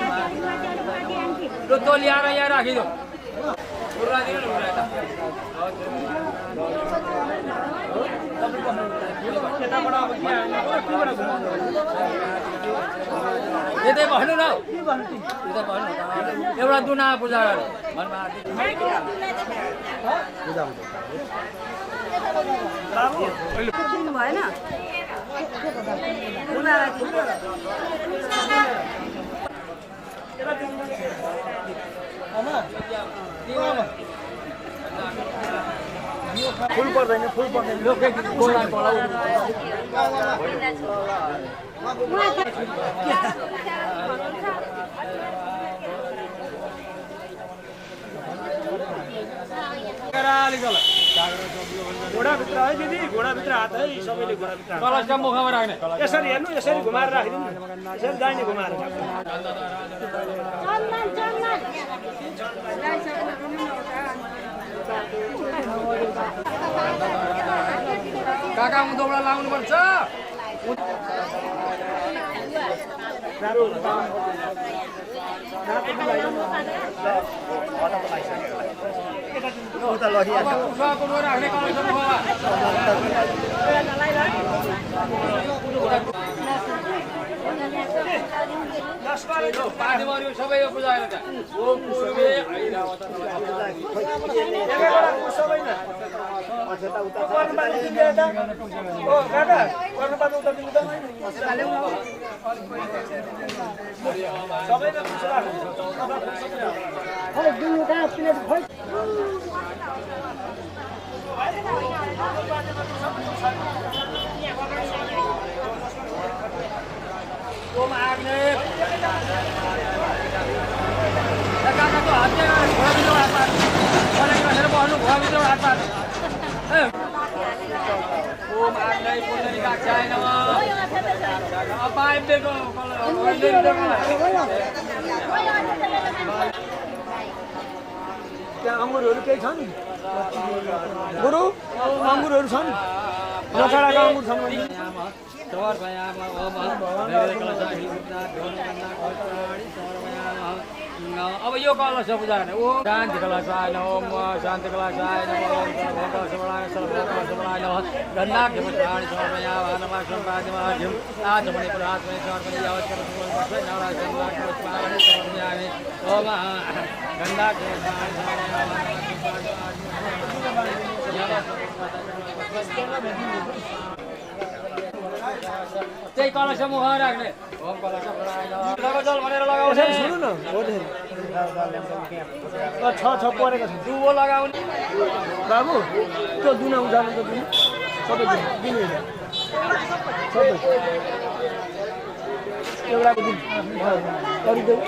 त्यो ल्याएर यहाँ राखिदियो यतै भन्नु न एउटा दुना पूजा गर्नु भएन फुल पर्दैन घोडाभित्र है दिदी घोडाभित्र हात है सबैले घोडाभित्र कलशका मुखमा राख्ने यसरी हेर्नु यसरी घुमाएर राखिदिनु यसरी जाने घुमाएर काका उँधौडा लाउनुपर्छ राख्ने कलशका मुखमा पानी मर्यो सबै यो पूजा गरेर ओम पूर्वे ऐरावत ओम आग्ने काकाको हातले घोडा बिजो हात पार मलाई बसेर बस्नु घोडा बिजो हात पार ओम आग्ने पुण्डरीकाक्षाय नमः अपायको त्यहाँ अङ्गुरहरू केही छन् गुरु अङ्गुरहरू छन् नचडाका अङ्गुर छन् भने अब यो कलश पूजा गर्ने ओम शान्ति कलशाय नमः ओम शान्ति कलशाय नमः ओम सर्वकलशबलाय सर्वकलशबलाय नमः गन्धाख्य पुष्पाणि समर्पयामः नमः सम्पादिमाध्यम आचमने पुरात्मने समर्पयामि यावत्करसुमस्मै नवराजन्मान् पुष्पाणि समर्पयामि ओम गन्धाख्य पुष्पाणि समर्पयामि त्यही कलश मुख राख्ने ओम कलश लगाउ जल भनेर लगाउने सुन्नु न हो छ परेको छ दुबो लगाउने बाबु त्यो दुना उजालो त दिनु सबै दिनु सबै एउटाको दिन अरू देऊ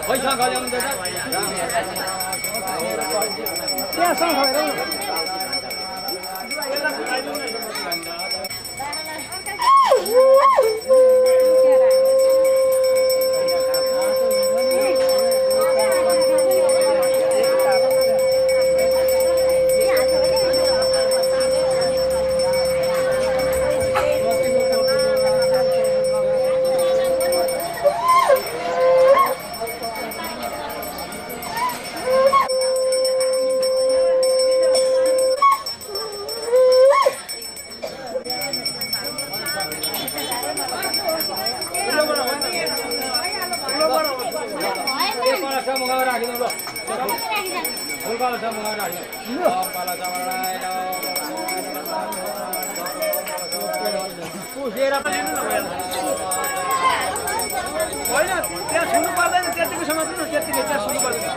पैसा गल्याउँदैन त्यहाँ सँग होइन त्यहाँ छुनु पर्दैन त्यतिकै समय त्यतिकै त्यहाँ छुनु पर्दैन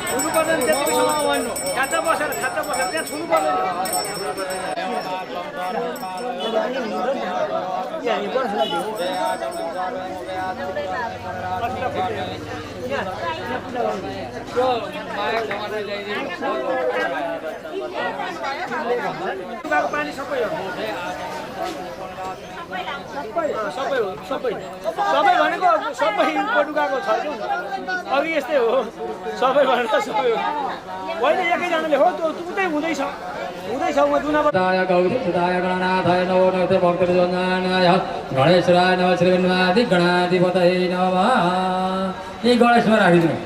छुनु पर्दैन त्यतिकै समय खाँचा बसेर त्यहाँ छुनु पर्दैन पानी सबै हो सबै भनेको सबै पटुकाको छ अघि यस्तै हो सबै भनेर सबै हो होइन एकैजनाले हो त्यो उतै हुँदैछ म दुनाबाट गौरीदाय गणनाथाय नमो नमस्ते भक्तजनाय गणेशराय नमः श्री गणाधि गणाधिपतये नमः यी गणेशमा राखिदिनु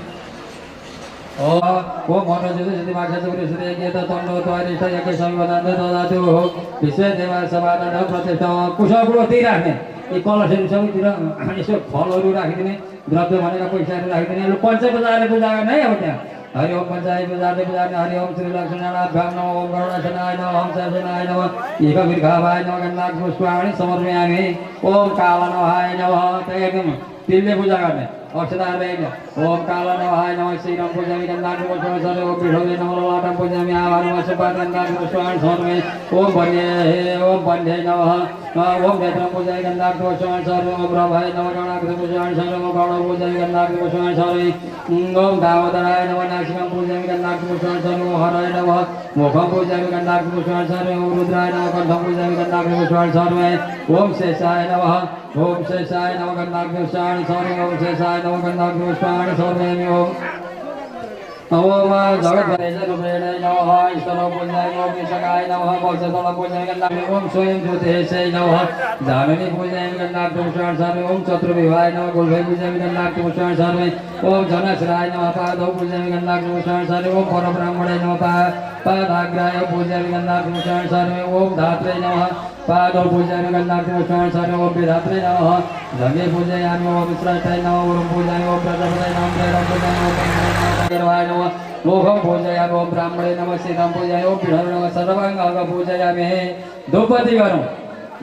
ओ मनोजति जति माक्षाच पुरुषते गीत तन्नो त्वरिष्ठ यज्ञ संवदन ददातु विश्व देवा समाधान प्रतिष्ठा कुशलपुरो त्यही राख्ने यी कलशहरू सबैतिर यसो फलहरू राखिदिने द्रव्य भनेका पैसाहरू राखिदिने पञ्चायत बजारले पूजा गर्ने है अब त्यहाँ हरि ओम पञ्चायत बजारले पूजा गर्ने हरि ओम श्री लक्ष्मीनारायण नमः ओम गरुडसेनाय नमः ओम सैसेनाय नमः एक वीरघावाय नमः गन्धाक्ष पुष्पाणि समर्पयामि ओम कालनवाय नमः त्यही एकदम तिलले पूजा गर्ने अक्षतार्पण ओम कालनवाय नमः श्रीराम पूजामि गन्धाक्ष पुष्पाणि ओम विष्णवे नमः ललाटं पूजामि आवाहनं सुपाद गन्धाक्ष पुष्पाणि समर्पयामि ओम वन्ये नमः ओम नेत्रं पूजामि गन्धाक्ष पुष्पाणि समर्पयामि ओम रभाय नमः गणाक्ष पुष्पाणि समर्पयामि ओम गणं पूजामि गन्धाक्ष पुष्पाणि समर्पयामि ओम दामोदराय नमः नासिकं पूजामि गन्धाक्ष पुष्पाणि समर्पयामि ओम हराय नमः मुखं पूजामि गन्धाक्ष पुष्पाणि समर्पयामि ओम रुद्राय नमः कंठं पूजामि गन्धाक्ष पुष्पाणि समर्पयामि ओम शेषाय नमः गन्धाक्ष पुष्पाणि समर्पयामि ओम शेषाय नमः गन्धाक्ष पुष्पाणि समर्पयामि ओम जगद्गणेशरूपेण नमः ईश्वरो पूजाय ओम ईशकाय नमः वक्षस्थल पूजाय गन्धाक्ष ओम स्वयं ज्योतिषे नमः धामिनी पूजाय गन्धाक्ष पुष्पाणि समर्पयामि ओम चतुर्विवाहाय नमः गुल्फै पूजाय गन्धाक्ष पुष्पाणि समर्पयामि ओम जनश्राय नमः पादौ पूजाय गन्धाक्ष पुष्पाणि समर्पयामि ओम परब्रह्मणे नमः पादाग्राय पूजयामि गन्धाक्षरं सर्वे ओम धात्रे नमः पादौ पूजयामि गन्धाक्षरं सर्वे ओम विधात्रे नमः जङ्घे पूजयामि ओम श्रेष्ठाय नमः ओम पूजयामि ओम प्रजापतये नमः त्रयं पूजयामि ओम गणपतये नमः मोघं पूजयामि ओम ब्राह्मणे नमः सीतां पूजयामि ओम पीठं नमः सर्वाङ्गं पूजयामि धूपति गरौँ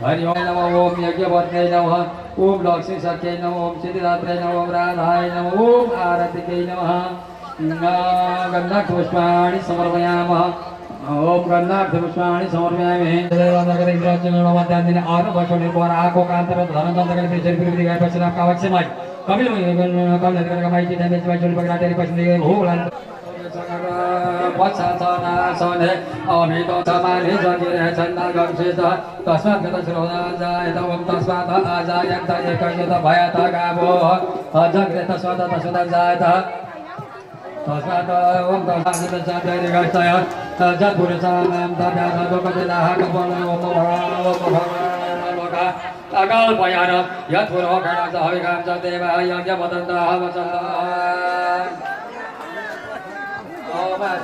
हरि ओम नमः ओम यज्ञपत्न्यै नमः ओम लक्ष्मी सख्यै नमः ओम सिद्धिदात्रै नमः ओम राधाय नमः ओम आरतिकै नमः गन्धाक्षपुष्पाणि समर्पयामः ओम गन्धाक्षपुष्पाणि समर्पयामि देवानगरैन्द्राज्यमेवामध्यान्दिने आरभक्षोनिर्भराको कान्तरं धनदन्तकले त्रिशूलपिरिविधि गायपश्चिनां कावक्षमाय कपिलमुनिकमलनगरकमाय चितमेश्वराय चोलिपगराटेरि पश्चिमे भूलान् पश्चात्सनासने अमितो समाने जगिरे छन्दगंशेष तस्मात् गतश्रोदाजायत ओम तस्मात् आजायन्त एकयुत भयत गावो अजग्रे तस्मात् जायत तस्मात् ओम तस्मात् जायतगस्तय जत्पुरुषाणां तद्यादोकतिलाः कपलनोपभवलोका अकल्पयान यत्पुरोखणं हविकां च देवाः यज्ञपतन्तः वसन्तः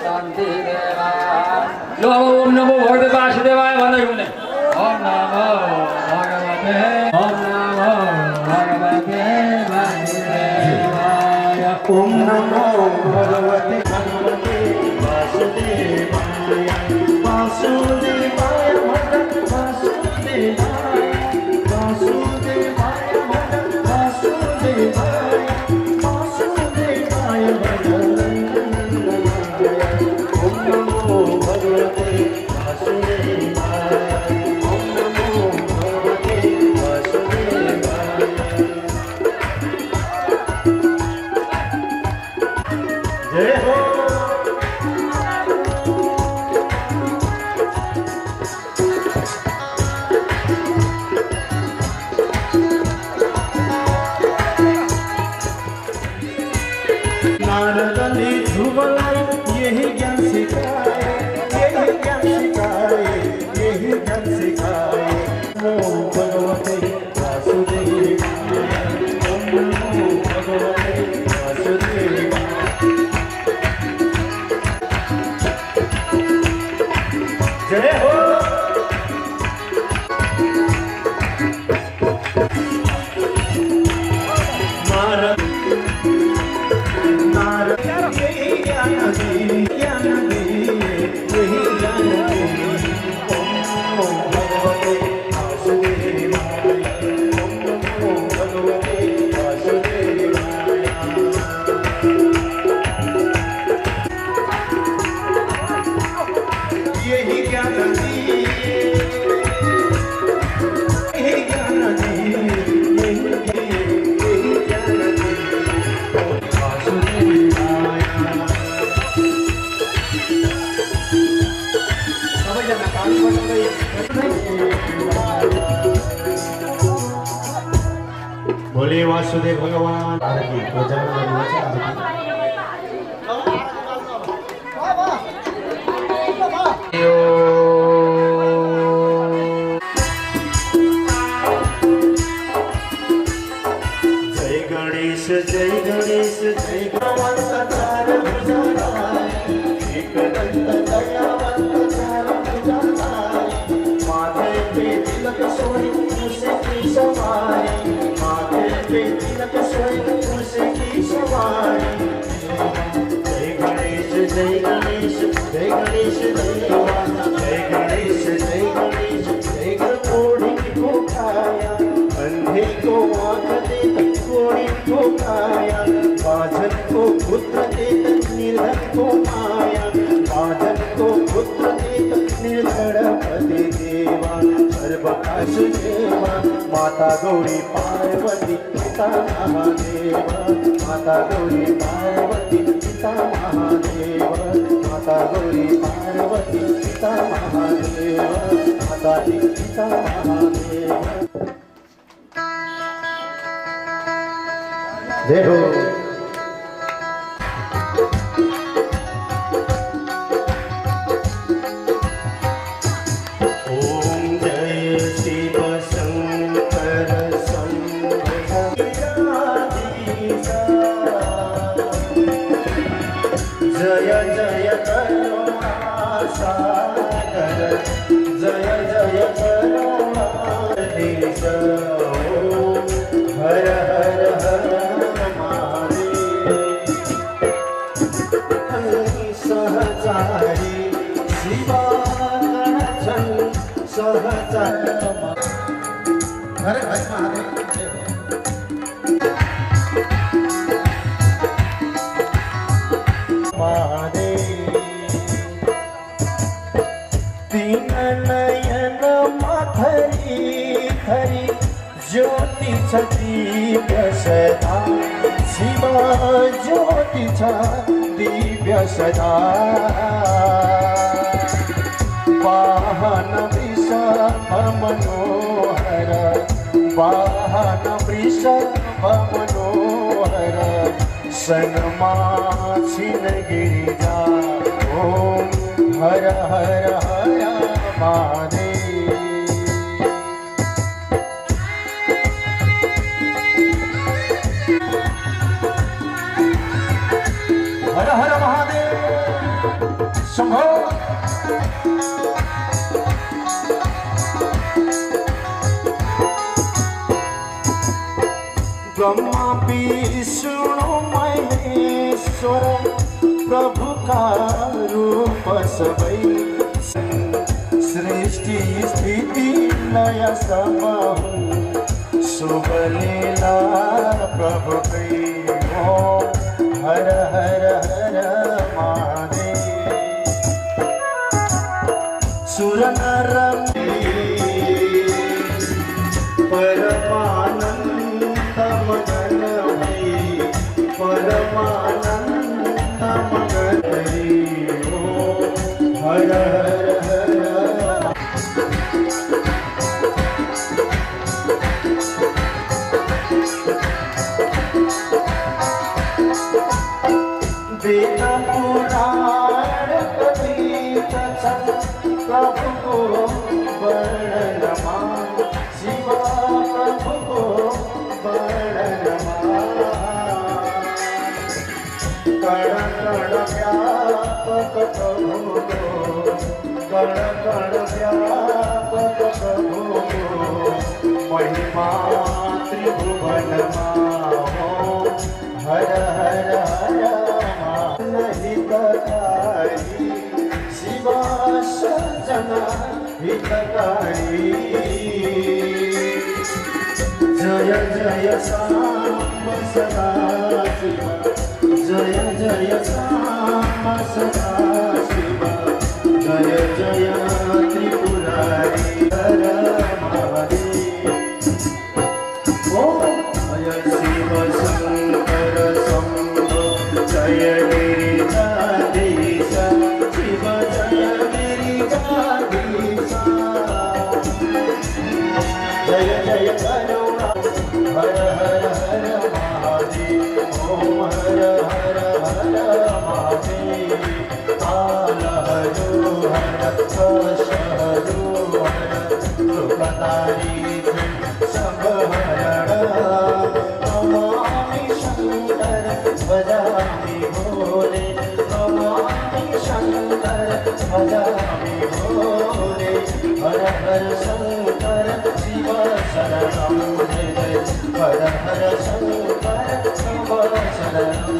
शान्ति देवा ओम नमो भगवते वासुदेवाय भन्दै हुने ओम नमो भगवते वासुदेवाय ओम नमो भगवते वासुदेवाय वासुदेवाय वासुदेवाय वासुदेवाय वासुदेवाय वासुदेवाय ओम नमो भगवते वासुदेवाय ओम नमो भगवते वासुदेवाय जय हो नारद ने ध्रुवलाई यही ज्ञान सिखाए यही ज्ञान सिखाए यही ज्ञान सिखाए ओम भगवते वासुदेवाय ओम नमो भगवते वासुदेवाय जय हो नारद नारद यही ज्ञान दे यही ज्ञान दे ओम भगवते वासुदेवाय ओम नमो भगवते वासुदेवाय यही ज्ञान दे यही ज्ञान दे यही ज्ञान दे वासुदेवाय सबैजना ताली बजाउँदै बोले वासुदेव भगवान आरती पूजा गर्नुहुन्छ जय गणेश जय गणेश जय भगवंत चार भुजाधार एक दंत दयावंत चार भुजाधार माथे पे तिलक सोई तुझसे की सवारी माथे पे तिलक सोई तुझसे की सवारी जय गणेश जय गणेश जय गणेश जय गणेश जय गणेश जय गणोड़ी को खाया अंधे को आँख देता कोड़ी को खाया बाझन को पुत्र देता निर्धन को माया बाझन को पुत्र देता निर्धन पति देवा सर्वकाश देवा माता गौरी पार्वती पिता महादेवा माता गौरी पार्वती पिता महादेवा माता गौरी पार्वती पिता महादेवा माता पिता महादेवा जय हो ओम जय शिव शंकर जय जय करुणा हर हर महादेव जय हो। महादेव तीन नयन माथरी खरी ज्योति दिव्य सदा शिवा ज्योति दिव्य सदा वाहन वृषभ मनोहर वाहन वृषभ मनोहर सन्मासिन गिरिजा ओम हर हर हर महादेव। हर हर महादेव शंभो। ब्रह्मा विष्णु महेश्वर प्रभु का रूप सबै सृष्टि स्थिति लय सब शुभ लीला प्रभु की ओम हर हर हर महादेव। सुर नर परमानंद मगन है परमानंद मगन है ओम हर हर हर। वेद पुराण कथित प्रभु को वर्णनमा शिवा प्रभु को वर्णनमा कण कण व्यापक प्रभु को कण कण व्यापक प्रभु को महिमा त्रिभुवनमा हर हर हर हितकारी शिवा सजना हितकारी जय जय साम सदा शिवा जय जय साम सदा शिवा जय जय त्रिपुरारी हर महादेव। ओम जय शिव शंकर शंभो जय गिरिजाधीश शिव जय गिरिजाधीश जय जय करुणा हर हर हर महादेव ओम हर हर हर महादेव। काल हरो हर कष हरो हर दुखदारी सब हरण नमामि शंकर भजामि भोले नमामि शंकर भजामि भोले हर हर शंकर शिव शरणं जय जय हर हर शंकर शिव शरणं।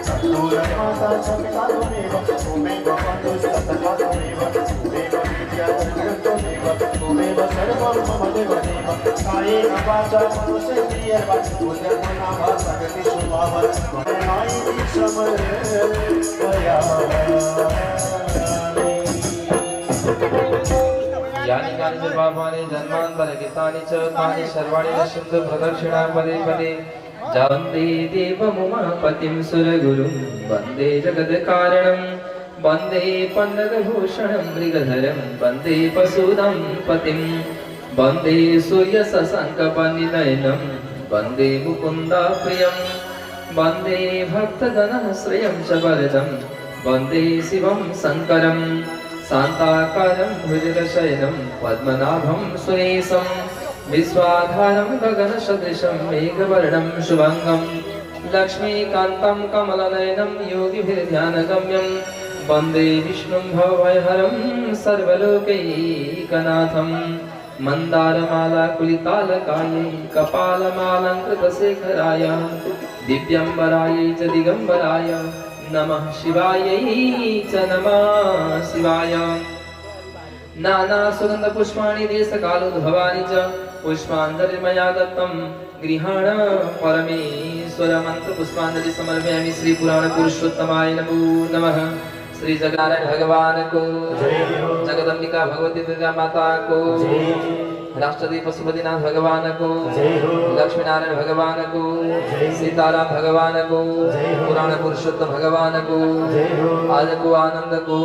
कर्पूरमाता सविता त्वमेव त्वमेव बन्धुस्तथा त्वमेव त्वमेव विद्या त्वमेव त्वमेव सर्वं मम देव देव कायेन वाचा मनसेन्द्रियैर्वा बुद्ध्या भासगति स्वभाव त्वमेवायि समर्पयामि। यानि कानि च पापानि जन्मान्तरकृतानि च तानि सर्वाणि नश्यन्तु प्रदक्षिणा पदे पदे। वन्दे देवमुमापतिं सुरगुरुं वन्दे जगत्कारणं वन्दे पन्नगभूषणं मृगधरं वन्दे पशूनां पतिं वन्दे सूर्यशशाङ्कपनिनयनं वन्दे मुकुन्दाप्रियं वन्दे भक्तगणश्रयं च वरदं वन्दे शिवं शङ्करं शान्ताकारं भुजगशयनं पद्मनाभं सुरेशं विश्वाधारं गगनसदृशं मेघवर्णं शुभङ्गं लक्ष्मीकान्तं कमलनयनं योगिभिर्ध्यानगम्यं वन्दे विष्णुं भवभयहरं सर्वलोकैकनाथं मन्दारमालाकुलितालकायै कपालमालङ्कृतशेखराय दिव्यम्बरायै च दिगम्बराय नमः शिवायै च नमः शिवाय। नाना सुगंध पुष्पाणि देशकालोद्भवानि च पुष्पाञ्जलिर्मया दत्तं गृहाण परमेश्वर मंत्र पुष्पांजलि समर्पयामि श्री पुराण पुरुषोत्तमाय नमो नमः। श्री जगन्नाथ भगवान को जगदम्बिका भगवती दुर्गा माता को राष्ट्रपति पशुपतिनाथ भगवान को लक्ष्मी नारायण भगवान को सीताराम भगवान को पुराण पुरुषोत्तम भगवान को आज को आनंद को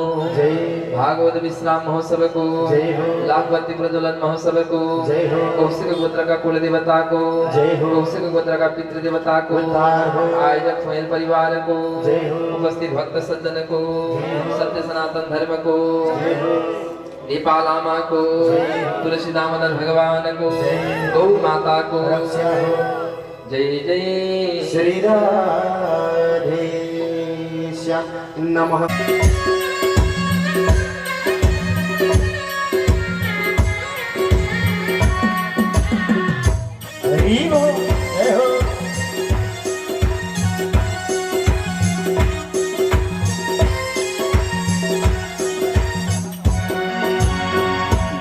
भागवत विश्राम महोत्सव को लाखवती प्रज्वलन महोत्सव को कौशिक गोत्र का कुल देवता को कौशिक गोत्र का पितृ देवता को आयोजक स्वयं परिवार को उपस्थित भक्त सज्जन को सत्य सनातन धर्म को नेपालामा को तुलसी दामोदर भगवान को गौ माता को जय जय श्री राधेश्याम नमः। हरि बोल जय हो।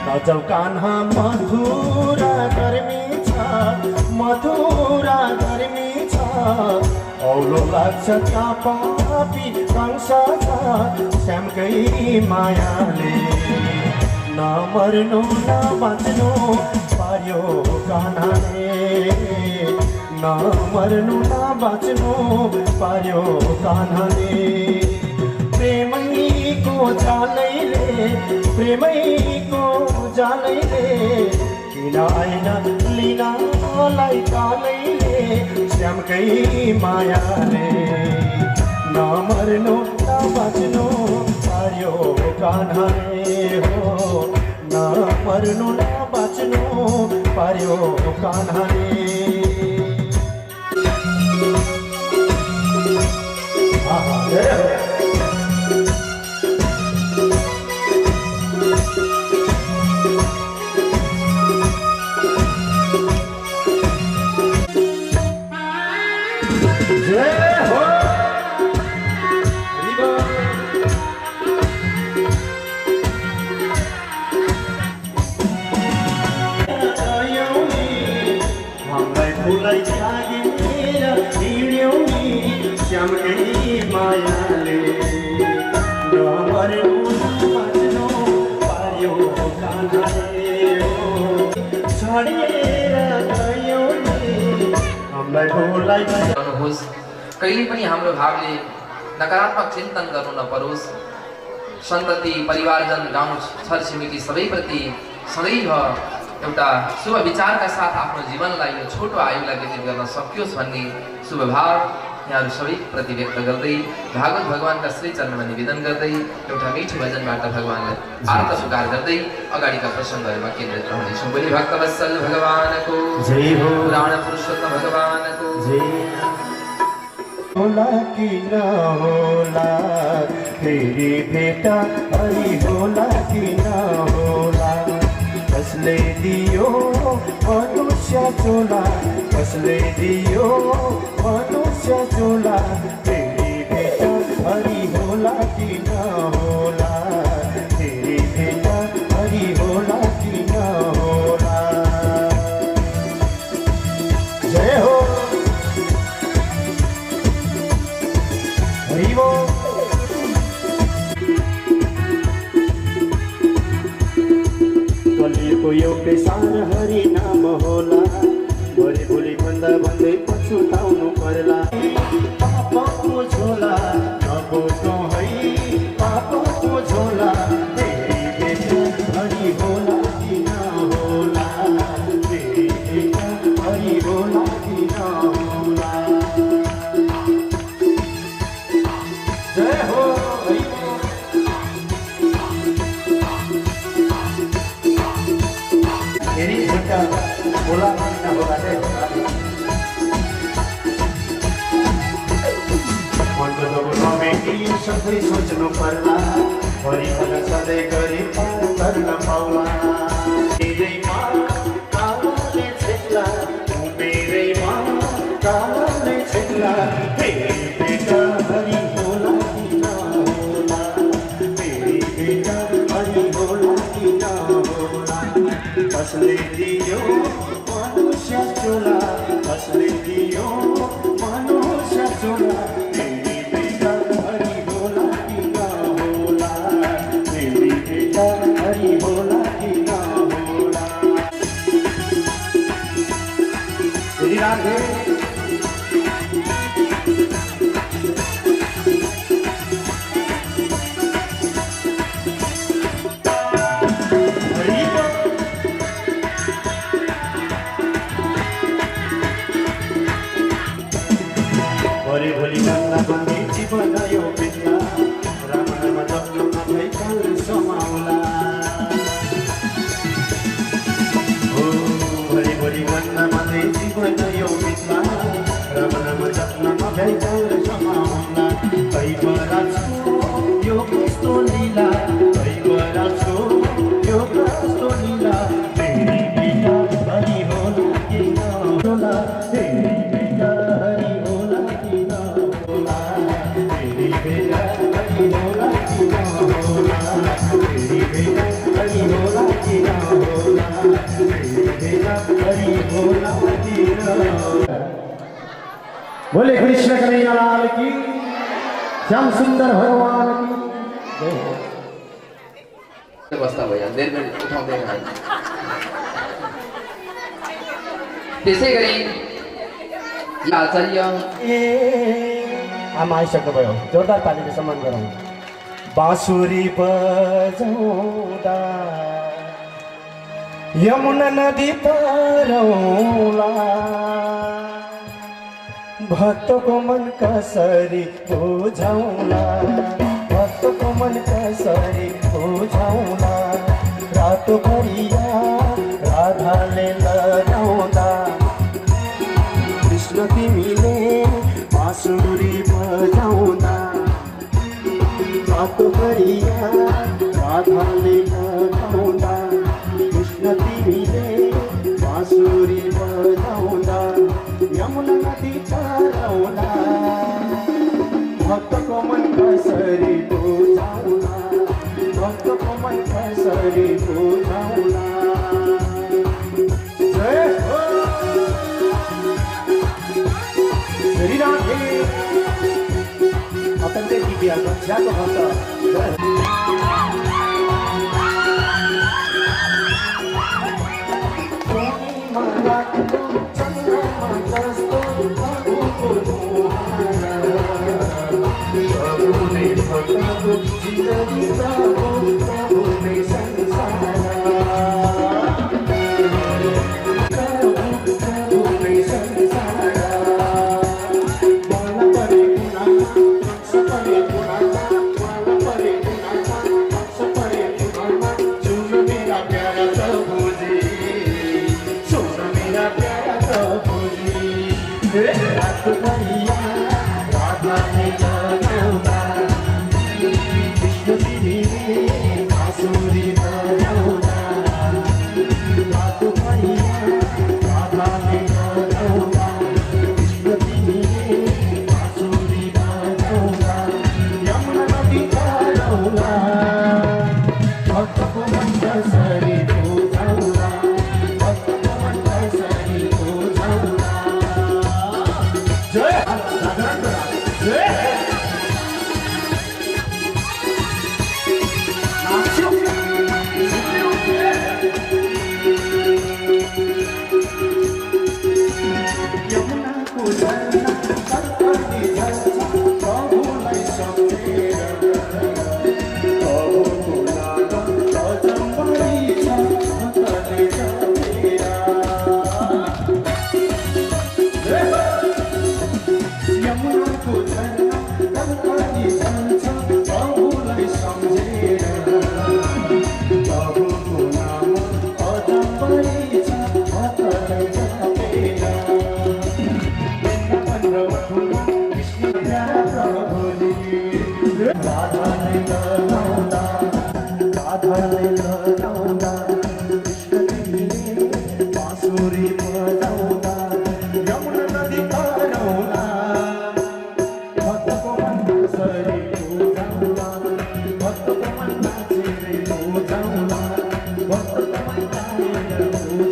नजौ कान्हा मधुरा गर्मी छ मधुरा गर्मी छ औलो लाग्छ त्यहाँ पापी कंस छ श्यामकै मायाले नमर्नु नबाँच्नु पार्यो कान्हाले नमर्नु नबाँच्नु पार्यो कान्हाले प्रेमैको जालैले प्रेमैको जालैले किन आएन लिनलाई कालैले श्यामकै मायाले नमर्नु नबाँच्नु पार्यो कान्हाले हो नमर्नु नबाँच्नु पार्यो कान्हाले। कहिले पनि हाम्रो भावले नकारात्मक चिन्तन गर्नु नपरोस्। सन्तति परिवारजन गाउँ छरछिमेकी सबैप्रति सदैव एउटा शुभ विचारका साथ आफ्नो जीवनलाई यो छोटो आयुलाई व्यतीत गर्न सकियोस् भन्ने शुभ भाव यहाँहरू सबैप्रति व्यक्त गर्दै भागवत भगवानका श्री चरणमा निवेदन गर्दै एउटा मिठो भजनबाट भगवानलाई आर्त स्वीकार गर्दै अगाडिका प्रसङ्गहरूमा केन्द्रित रहनेछौँ। बोली भक्तवत्सल भगवानको जय हो, पुराण पुरुषोत्तम भगवानको जय। होला कि न होला फेरि भेटा हरि होला कि न होला कसले दियो मनुष्य चोला कसले दियो मनुष्य चोला फेरि भेटा हरि होला कि न होला फेरि भेटा हरि होला कि न होला। जय हो हरि बोल। कलियुगको एउटै सार हरि नाम होला भोलि भोलि भन्दा भन्दै पछुताउनु पर्ला पापको झोला नबोक्नु है पापको झोला फेरि भेटा हरि होला कि न होला फेरि भेटा हरि होला कि न होला। जय हो हरि बोल। फेरि भेटा होला कि न होला मनको दबाउमा भेटी सधैँ सोच्नु पर्ला भरिभर सधैँ गरी पार गर्न पाउला मेरैमा कालोले छेक्ला मेरैमा कालोले छेक्ला फेरि भेटा हरि होला कि न होला फेरि भेटा हरि होला कि न मनुष्य चोला कसले दियो मनुष्य चोला तेरी बेटा हरि बोला कि ना होला तेरी बेटा हरि बोला कि ना होला श्री राधे भोलि भोलि भन्दा भन्दै जीवन यो बित्ला राम नाम जप्न नभई काल समाउला हो भोलि भोलि भन्दा भन्दै जीवन यो बित्ला राम नाम जप्न नभई काल समाउला कही बराजको यो कस्तो लीला कही बराजको यो कस्तो लीला तेरी बेटा हरि होला कि नहोला तेरी बेटा हरि होला कि नहोला तेरी बेटा हरि होला कि नहोला तेरी बेटा हरि होला कि नहोला तेरी बेटा हरि होला कि नहोला बोले कृष्ण कन्हैया लाल की श्याम सुंदर भगवान की बस्दा भयो धेरै बेर उठाउँदैन त्यसै गरी आचार्य आमा आइसक्नुभयो जोरदार तालीले सम्मान गरौँ बाँसुरी बजाउँदा यमुना नदी पारौँला भक्तको मन कसरी बुझाउँला भक्तको मन कसरी बुझाउँला रातो भरिया राधाले लगाउँदा कृष्ण तिमीले बाँसुरी बजाउँदा रातो भरिया राधाले लगाउँदा कृष्ण तिमीले बाँसुरी बजाउँदा यमुना नदी पारौँला भक्तको मन कसरी बुझाउँला भक्तको मन कसरी बुझाउँला जय हो श्री राधे अत्यन्तै दिव्य कक्षाको भक्त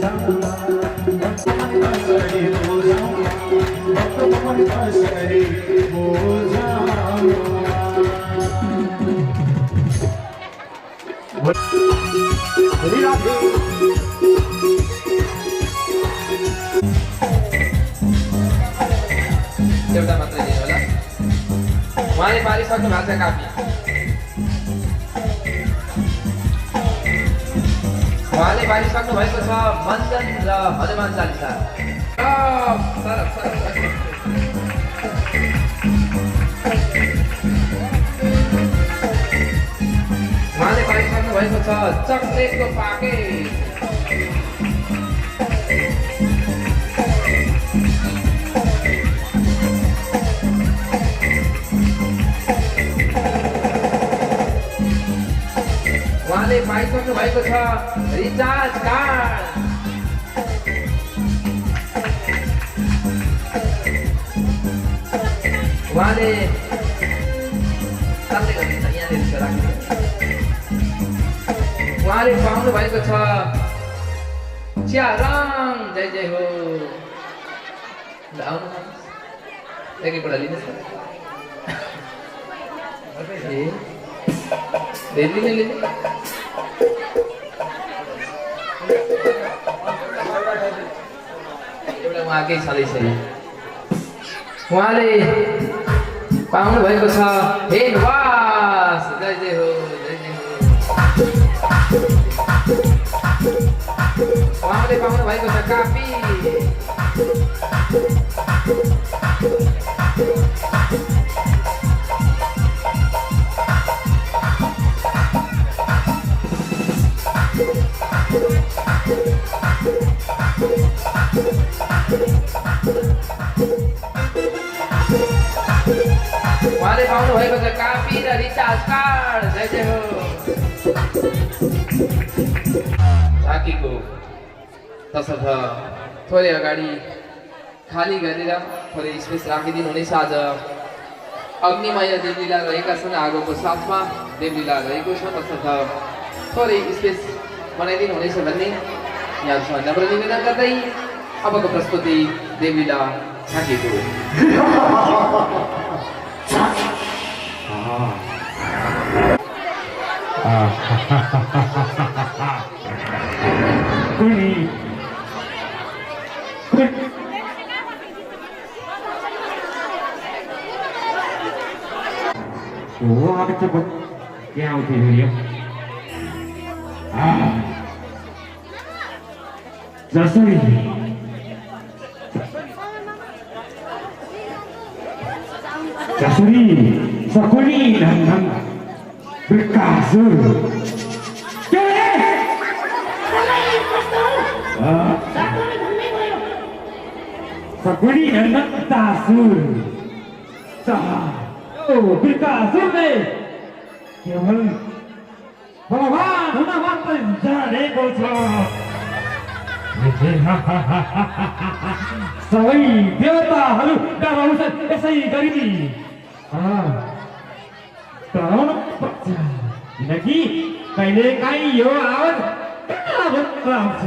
जाऊंगा कसरी बोझामा भक्त मन कसरी बोझामा एउटा मात्रै दिनु होला उहाँले पारिसक्नु भएको छ काफी उहाँले पारिसक्नु भएको छ मञ्चन र हनुमान चालिसा उहाँले पारिसक्नु भएको छ चक्लेटको पाकेट उहाँले पाइसक्नु भएको छ रिचार्ज कार्ड उहाँले उहाँले पाउनु भएको छ चिया रङ जय जय हो आउनु एकैपल्ट लिनुहोस् लिने एउटा उहाँकै छँदैछ उहाँले पाउनु भएको छ हेड वास जय जय हो उहाँले पाउनु भएको छ काफी उहाँले पाउनु भएको छ काफी र रिचार्ज कार्ड जय जय हो झाँकीको तसर्थ थोरै अगाडि खाली गरेर थोरै स्पेस राखिदिनु हुनेछ आज अग्निमय देवलीला रहेका छन् आगोको साथमा देवलीला रहेको छ तसर्थ थोरै स्पेस बनाइदिनु हुनेछ भन्ने यहाँहरूसँग नम्र निवेदन गर्दै अबको प्रस्तुति देवलीला झाँकीको Ủa cái bật keo thì nhiều Jasuri Jasuri Sakuri dan berkasur Sakuri dan berkasur berkasur deh केवल भगवान हुन मात्र जानेको छ सबै देवताहरू डराउँछन् यसै गरी डराउनु पर्छ किनकि कहिलेकाहीँ यो आवाज आउँछ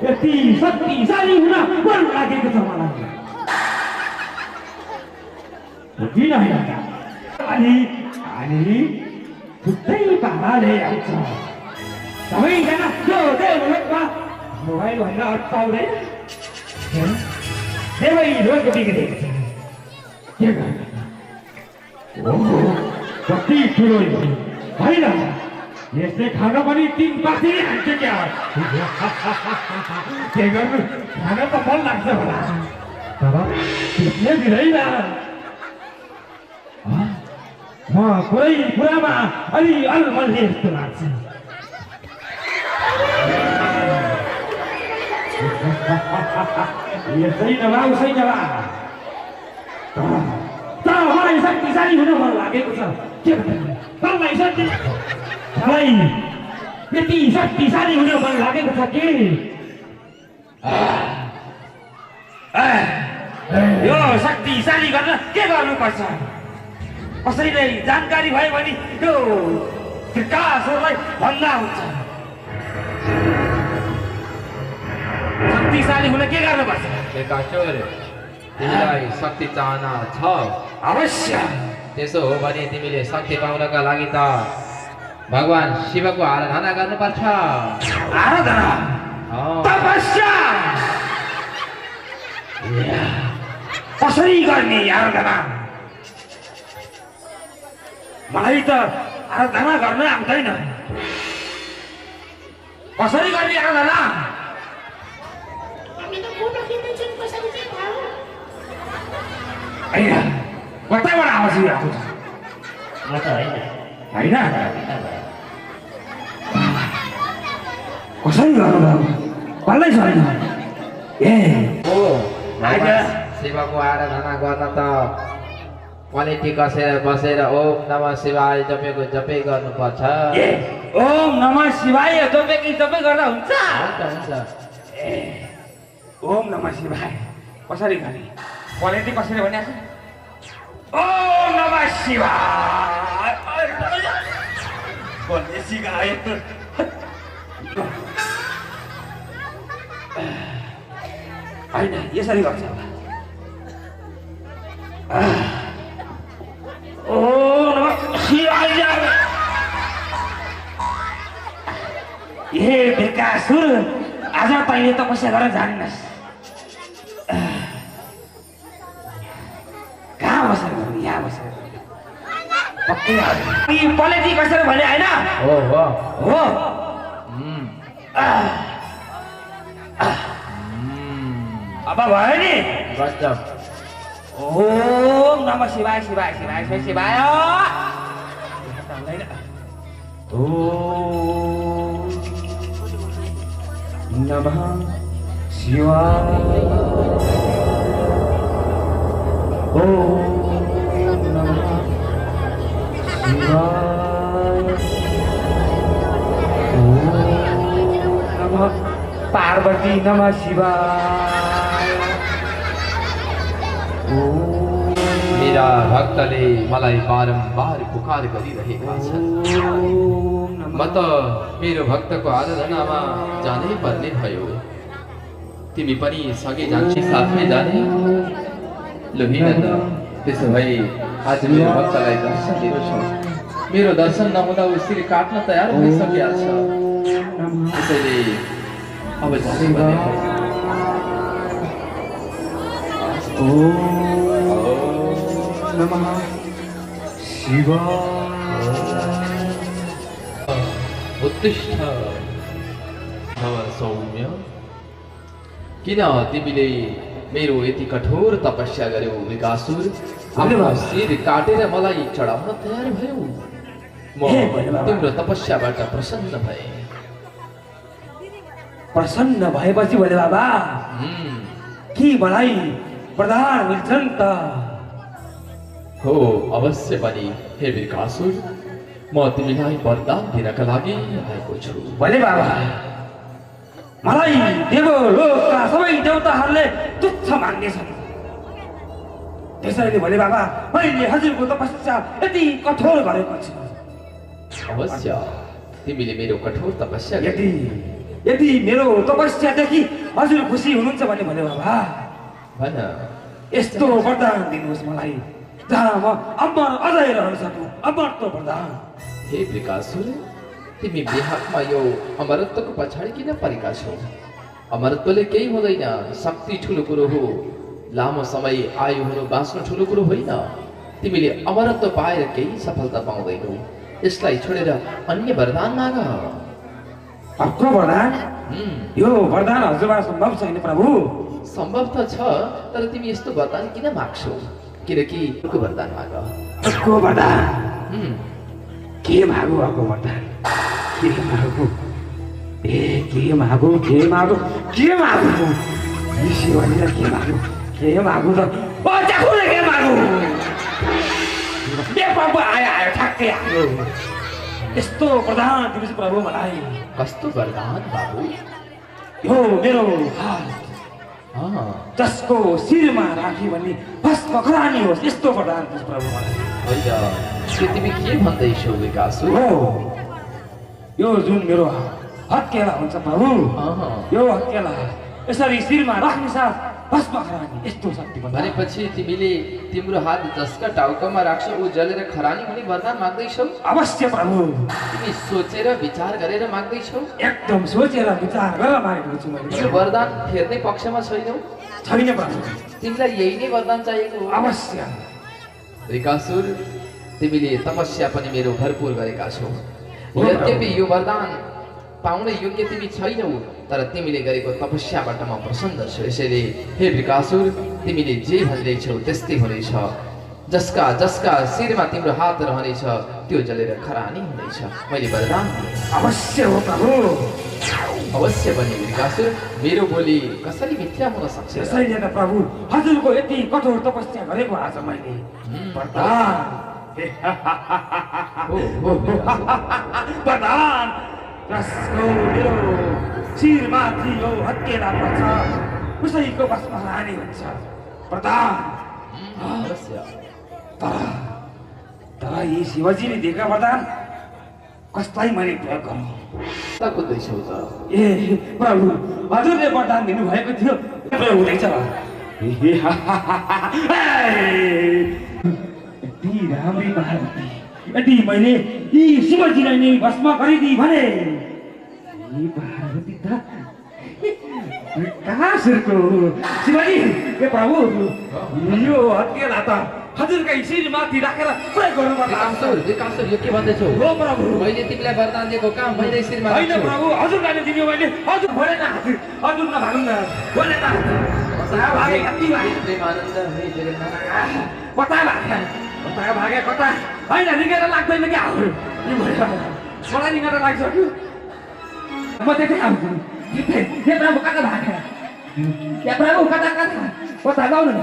यति शक्तिशाली हुन मन लागेको छ मलाई किन अनि छुट्टै पाराले आउँछ सबैजना यो देवलोकमा मोबाइल भनेर अट्टाउँदैन देवलोक बिग्रेको छ के गर्नु कति ठुलो होइन यसले खान पनि 3 पासी हान्छ क्या के गर्नु खान त मन लाग्छ होला तर त्यसले दिँदैन कुरै कुरामा अलि अलमल्ने जस्तो लाग्छ यसै नभा उसै नभा तर मलाई शक्तिशाली हुन मन लागेको छ के मलाई यति शक्तिशाली हुन मन लागेको छ कि यो शक्तिशाली गर्न के गर्नुपर्छ कसैलाई जानकारी भयो भने त्यो त्रिकासुरलाई भन्दा हुन्छ शक्तिशाली हुन के गर्नुपर्छ? बेकासुर तिमीलाई शक्ति चाहना छ अवश्य। त्यसो हो भने तिमीले शक्ति पाउनका लागि त भगवान शिवको आराधना गर्नुपर्छ। आराधना, तपस्या कसरी गर्ने आराधना? मलाई त आराधना गर्न आउँदैन। कसरी गर्ने आराधना? होइन, कताबाट आवाज आएको छ? होइन, कसरी गर्नु भन्दै छैन। ए हो भगवान शिवको आराधना गर्न त पलेटी कसेर बसेर ओम नमः शिवाय जपेको जपै गर्नुपर्छ। ए ओम नमः शिवाय जपेकी जपै गर्दा हुन्छ? हुन्छ। ए ओम नमः शिवाय कसरी गर्ने? पलेटी कसरी भनेको? ओम नमः शिवाय भन्ने सिकायो। होइन, यसरी गर्छ। ओम नमः शिवाय। ए बेकासुर, आज तैँले तपस्या गरेर जानिनस्। कहाँ बसेर गर्नु? यहाँ बसेर पक्कै पलेटी कसरी भने होइन? हो अब भयो नि? ओम नमः शिवाय शिवाय शिवाय शिवाय शिवाय। ओम नमः शिवाय। ओम नमः शिवाय। ओम नमः पार्वती नमः शिवाय। मेरा भक्तले मलाई बारम्बार पुकार गरिरहेका छन्। म त मेरो भक्तको आराधनामा जानै पर्ने भयो। तिमी पनि सँगै जान्छौ, साथमै जाने? ल हिँड त। त्यसो भए आज मेरो भक्तलाई दर्शन दिनुहोस्। मेरो दर्शन नहुँदा ऊ शिर काट्न तयार भइसकेका छ। त्यसैले अब जानै पर्ने भयो। नमः शिवाय। उत्तिष्ठ नमः सौम्य। किन तिमीले मेरो यति कठोर तपस्या गर्यौ विकासुर? आफ्नो शिर काटेर मलाई चढाउन तयार भयौ। म तिम्रो तपस्याबाट प्रसन्न भए। प्रसन्न भएपछि भने बाबा कि मलाई वरदान मिल्छन् त? हो अवश्य पनि हे विकासुर, म तिमीलाई वरदान दिनका लागि आएको छु। भने बाबा, मलाई देवलोकका सबै देवताहरूले तुच्छ मान्नेछन्। त्यसैले भने बाबा, मैले हजुरको तपस्या यति कठोर गरेको छु। अवश्य तिमीले मेरो कठोर तपस्या यदि मेरो तपस्यादेखि हजुर खुसी हुनुहुन्छ भने बाबा भन, यस्तो वरदान दिनुहोस् मलाई जहाँ म अमर अझै रहन सकु। अमरत्व वरदान। हे विकासुर, तिमी बिहाकमा यो अमरत्वको पछाडि किन परेका छौ? अमरत्वले केही हुँदैन। शक्ति ठुलो कुरो हो। लामो समय आयु हुनु बाँच्नु ठुलो कुरो होइन। तिमीले अमरत्व पाएर केही सफलता पाउँदैनौ। यसलाई छोडेर अन्य वरदान माग। अर्को वरदान? यो वरदान हजुरबाट सम्भव छैन प्रभु। सम्भव त छ, तर तिमी यस्तो वरदान किन माग्छौ? किनकि अर्को वरदान माग। अर्को वरदान? के मागु? अर्को वरदान के मागु? के मागु? के मागु? के मागु? शिवले के मागु? के मागु त? बच्चाले के मागु? ए प्रभु, आयो ठ्याक्कै आयो। यस्तो वरदान दिनुहोस् प्रभु मलाई। कस्तो वरदान बाबु? यो मेरो हात जसको शिरमा राखी भन्ने भस्म खरानी होस्, यस्तो वरदान दिनुहोस् प्रभु मलाई। होइन, तिमी के भन्दैछौ विकासुर? हो, यो जुन मेरो हत्केला हुन्छ प्रभु, यो हत्केला यसरी शिरमा राख्ने साथ भस्म खरानी यस्तो शक्ति बन्दा भनेपछि तिमीले तिम्रो हात जसका टाउकामा राख्छौ ऊ जलेर खरानी हुने वरदान माग्दैछौ? अवश्य प्रभु तिमी सोचेर विचार गरेर माग्दैछौ? एकदम सोचेर विचार गरेर मागेको छु मैले यो वरदान फेर्ने पक्षमा छैनौ? छैन प्रभु तिमीलाई यही नै वरदान चाहिएको हो? अवश्य वृकासुर तिमीले तपस्या पनि मेरो भरपुर गरेका छौ। यद्यपि यो वरदान पाउने योग्य तिमी छैनौ, तर तिमीले गरेको तपस्याबाट म प्रसन्न छु। यसैले हे वृकासुर तिमीले जे भनिरहेछौ त्यस्तै हुनेछ। जसका जसका शिरमा तिम्रो हात रहनेछ त्यो जलेर खरानी हुनेछ। मैले वरदान दिएँ। अवश्य हो प्रभु अवश्य बने वृकासुर। मेरो बोली कसरी मिथ्या हुन सक्छ? त्यसैले त प्रभु हजुरको यति कठोर तपस्या गरेको आज मैले वरदान वरदान जसको मेरो शिरमाथि यो हत्केला पर्छ उसैको भस्म हानि हुन्छ वरदान। अवश्य। तर यी शिवजीले दिएका वरदान कसलाई मैले प्रयोग गरौँ? कुद्दैछौ त? ए प्रभु हजुरले वरदान दिनुभएको थियो प्रयोग हुँदैछ। यति राम्री पार्वती यदि मैले यी शिवजीलाई नै भस्म गरिदिएँ भने यी पार्वती त कहाँसुरको शिवजी ए प्रभु यो हत्केला त हजुरकै शिरमाथि राखेर प्रयोग गर्नुपर्छ। वृकासुर यो के भन्दैछौ? हो प्रभु मैले तिमीलाई वरदान दिएको काम मैले शिरमा होइन राख्छु। प्रभु हजुरलाई नै दिनु मैले हजुर भनेन हजुर नभाग्नु न भनेन कता भागे कति भागे प्रेमानन्द हे जगन्नाथ कता भागे कता भागे कता होइन रिगेर लाग्दैन क्या यो भएर मलाई रिगेर लाग्छ कि म त्यतै आउँछु हे प्रभु कता भागे या प्रभु कता कता कता गाउनु न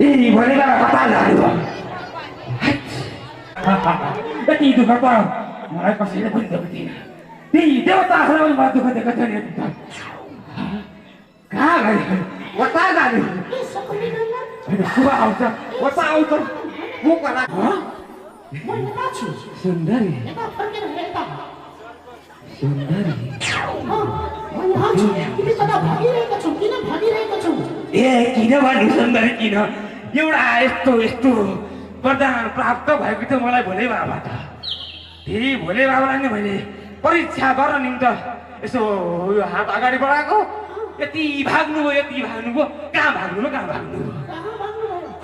यी भनेर कता जानु यति दुःख त मलाई कसैले पनि दिएको थिएन। ती देवताहरूले मलाई दुःख दिएको थियो नि कहाँ गयो कता जानु सुबह आउँछ कता आउँछ म कता सुन्दरी सुन्दरी ए किन भन्नु सुन्दरी किन एउटा यस्तो यस्तो वरदान प्राप्त भएको थियो मलाई भोले बाबाबाट। त्यही भोले बाबालाई नै मैले परीक्षा गर्न निम्त यसो यो हात अगाडि बढाएको यति भाग्नुभयो कहाँ भाग्नुभयो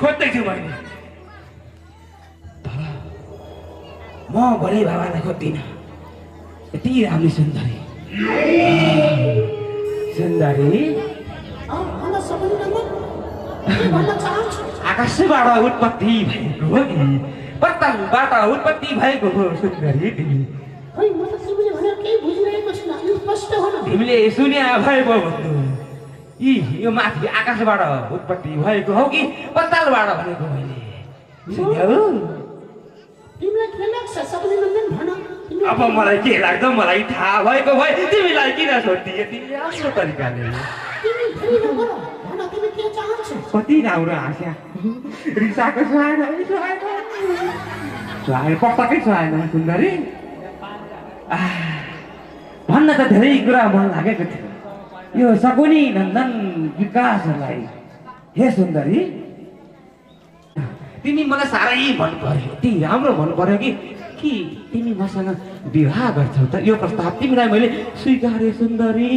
खोज्दैछु मैले तर म भोले बाबालाई खोज्दिनँ। यति राम्रो सुन्दरी सुन्दरी आकाशबाट उत्पत्ति भएको हो कि पत्तलबाट उत्पत्ति भएको हो सुन्दरी तिमीले सुन्या भएको भन्नु यी यो माथि आकाशबाट उत्पत्ति भएको हो कि पत्तलबाट भनेको मैले सुन्यौ? अब मलाई के लाग्छ मलाई थाहा भएको भए तिमीलाई किन सोधिदिए तिमीले आफ्नो तरिकाले कति राम्रो हाँस्या रिसाएको सुहाएन पक्कै सुहाएन सुन्दरी भन्न त धेरै कुरा मन लागेको थियो यो सकुनी नन्दन विकासलाई। हे सुन्दरी तिमी मलाई साह्रै मन पर्यो यति राम्रो मन पर्यो कि तिमी मसँग विवाह गर्छौ त यो प्रस्ताव तिमीलाई मैले स्वीकारे सुन्दरी।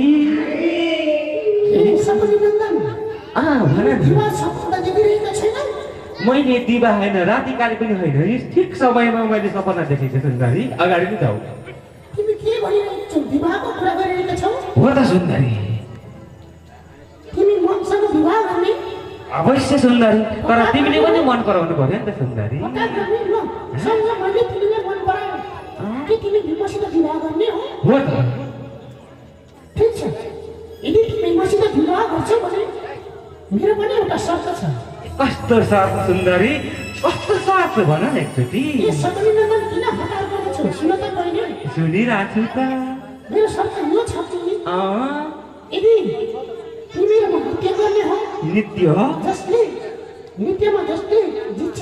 मैले दिवा होइन रातिकाले पनि होइन ठिक समयमा मैले सपना देखेको सुन्दरी अगाडि नै जाऊ हो त सुन्दरी अवश्य सुन्दरी तर तिमीले पनि मन पराउनु पर्यो नि त सुन्दरी। हो त मेरो पनि एउटा शर्त छ। कस्तो शर्त सुन्दरी कस्तो शर्त भन न एकचोटि। सुनिरहेको छु त। मेरो शर्त यो छ कि यदि तिमीहरूमा नृत्य गर्ने हो नृत्य हो जसले नृत्यमा जसले जित्छ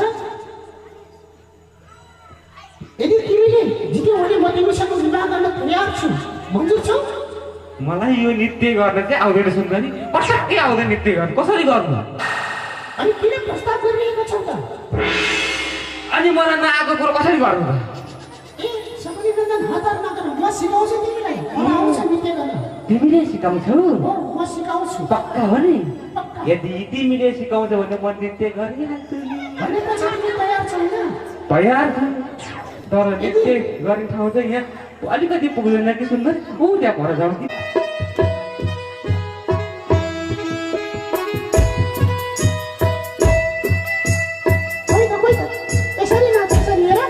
यदि तिमीले जित्यौ भने म तिमीसँग विवाह गर्न तयार छु मन्जुर छौ मलाई यो नृत्य गर्न चाहिँ आउँदैन सुन्दरी पटक्कै आउँदैन नृत्य गर्न कसरी गर्नु अनि किन प्रस्ताव गरिरहेको छौ त अनि मलाई नआएको कुरो कसरी गर्नु त ए सबैले गर्दा हतार नगर म सिकाउँछु तिमीलाई मलाई आउँछ नृत्य गर्न तिमीले सिकाउँछौ म सिकाउँछु पक्का हो नि यदि तिमीले सिकाउँछौ भने म नृत्य गरिहाल्छु भनेपछि तिमी तयार छौ हैन तयार छु तर नृत्य गर्ने ठाउँ चाहिँ यहाँ अलिकति पुग्दैन कि सुन्दर ऊ त्यहाँ भएर जाउँ कि कोही त यसरी नाच यसरी हेर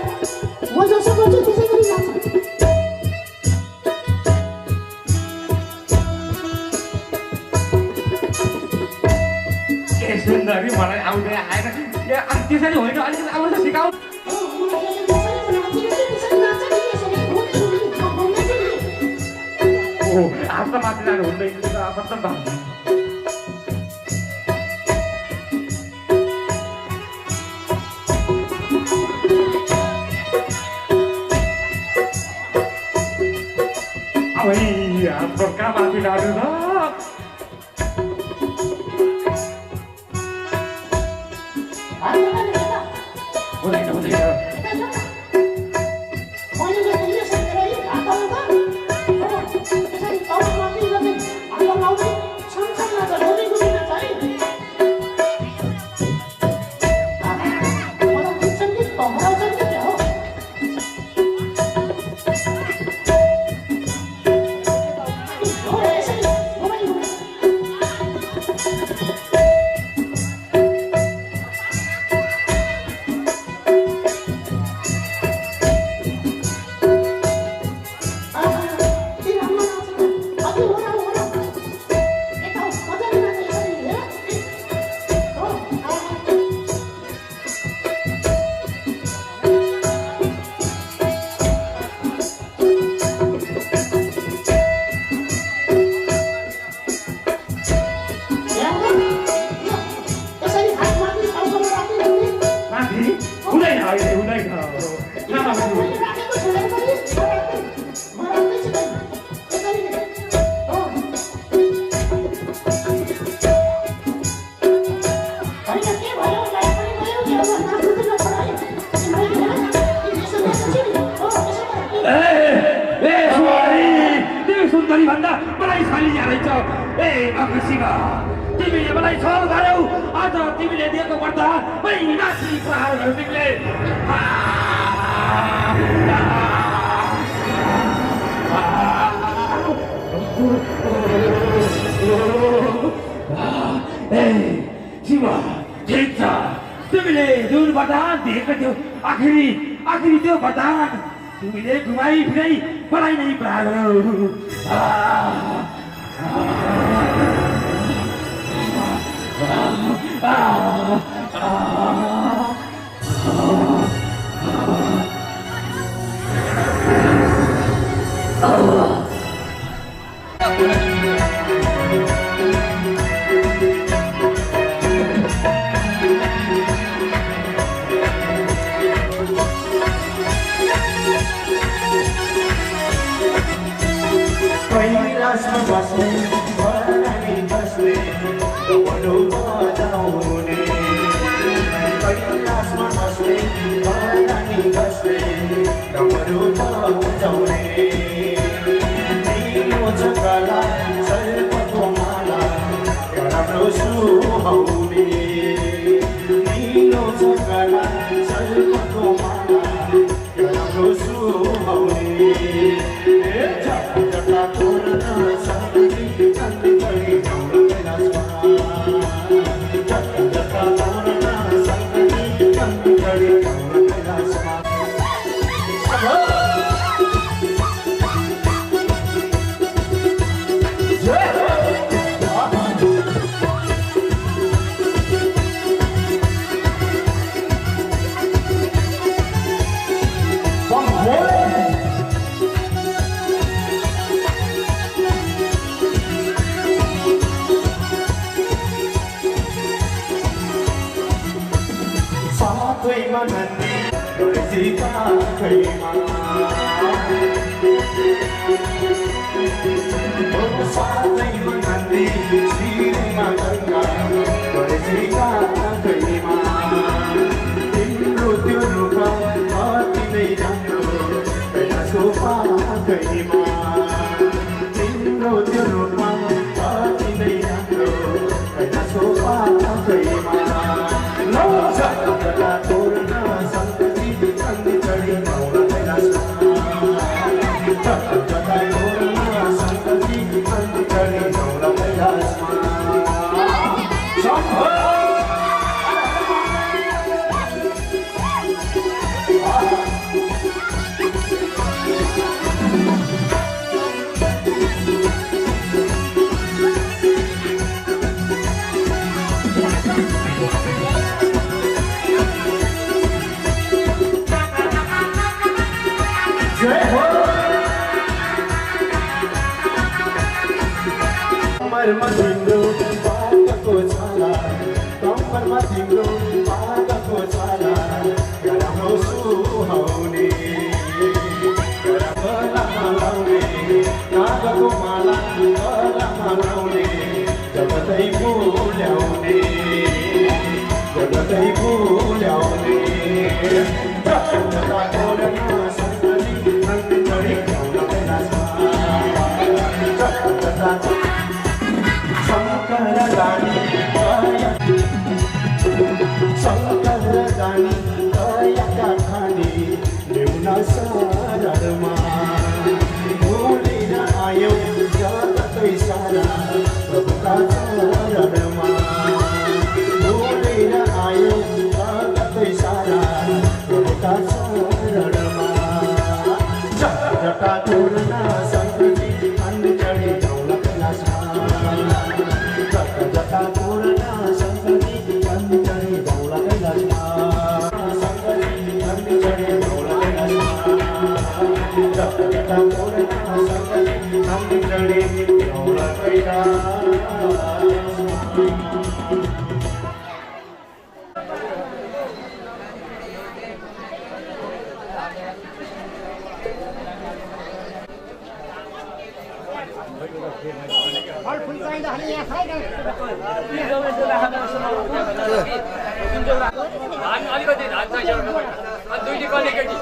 म जसो गर्छु त्यसै गरी नाच ए सुन्दरी मलाई आउँदै आएर त्यसरी होइन अलिकति आउँछ सिकाऊ हात त माथि लानु हुँदैन मतलब हाम्रो कहाँ माथि लानु हुँदैन हुँदैन भन्दा मलाई छाली जाँदैछ ए भगसिंह तिमीले मलाई छल गर्यौ आज तिमीले दिएको पर्दा मैनासी प्रहार गर्यौ तिमीले ए शिव ठिक छ तिमीले जुन वरदान दिएको थियो आखिरी त्यो वरदान तिमीले घुमाई फिराई मलाई नै प्रहार गर्यौ नन्दी तुलसीका कैमा साथैमा नन्दी शिरमा गङ्गा तुलसीका कैमा तिम्रो त्यो रूप अति नै राम्रो कैलाशको पाखैमा तिम्रो त्यो रूप अति नै राम्रो कैलाशको पाखैमा लौ जगतका तोरण सन्तति अन्य चढी नौला कैलाशमा जगतका तोरण सन्तति अन्य चढी नौला कैलाशमा कम्मरमा तिम्रो पागको छाला कम्मरमा तिम्रो पागको छाला गराउँ सुहाउने गरामा लाउने नागको माला गरामा लाउने जगतै फुल्याउने जगतै फुल्याउने शङ्कर रानी दयाका खानी ल्याउन शरणमा भोलिन आयो जगतै सारा प्रभुका चरणमा भोलिन आयो जगतै सारा प्रभुका चरणमा जटा तोरण सन्तति अन्य चढी नौला कैलाशमा जटा तोरण सन्तति अन्य चढी नौला कैलाशमा सन्तति अन्य चढी नौला कैलाशमा जटा तोरण सन्तति अन्य चढी नौला कैलाशमा फलफुल चाहिँदाखेरि यहाँ छैन अलिकति धान चाहिन्छ दुईटी कलिकति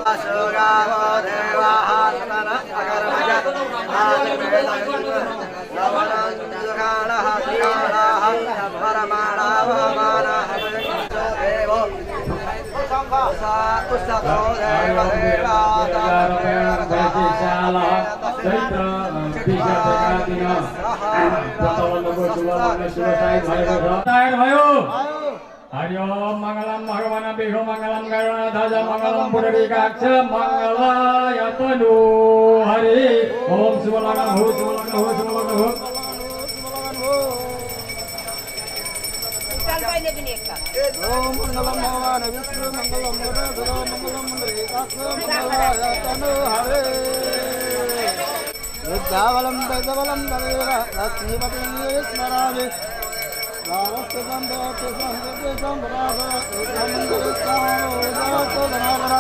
हरि ओम मंगलम भगवान विष्णु मंगलम गरुड़ध्वज मंगलम पुंडरीकाक्ष मंगलाय तनु हरि ओम शिवलंगम हो शिवलंगम हो शिवलंगम हो ओम मंगलम भगवान विष्णु मंगलम गरुड़ध्वज मंगलम पुंडरीकाक्ष मंगलाय तनु हरि विद्यावलं वैद्यवलं तदेव लक्ष्मीपतिं स्मरामि लावस्तं भवति संस्कृतं भराभर एकमङ्गलस्तानो धनाभर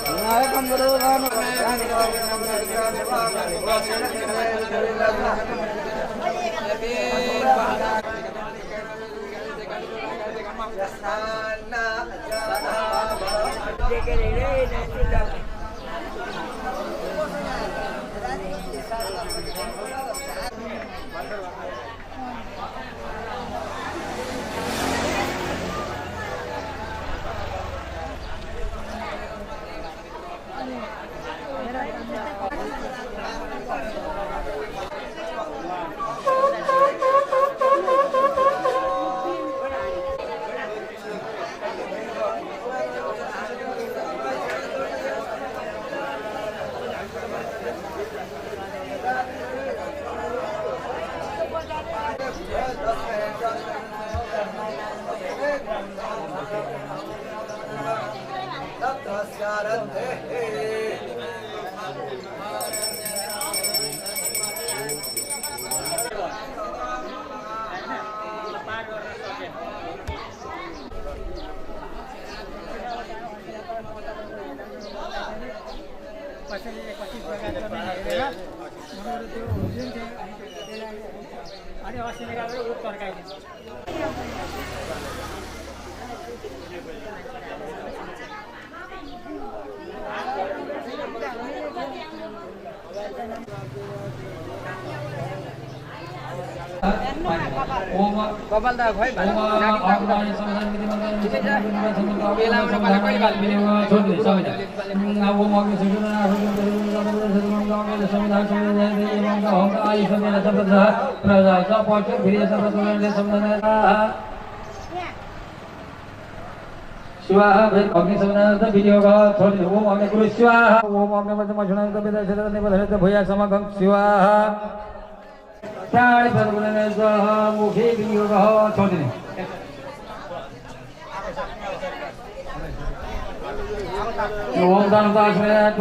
विनायकं गुरुगानो खाने अस्ति निकालेर ऊ तर्काइदिन्छ कपाल त खोइ स्वाहा अग्नि समनाथ वीडियो का छोड़ ओम अग्नि गुरु स्वाहा ओम अग्नि मध्यम शुनांत वेद शरद निबधरत भूया समगम स्वाहा चार पदगुणने स्वाहा मुखे वीडियो का छोड़ दे ओम दान दास में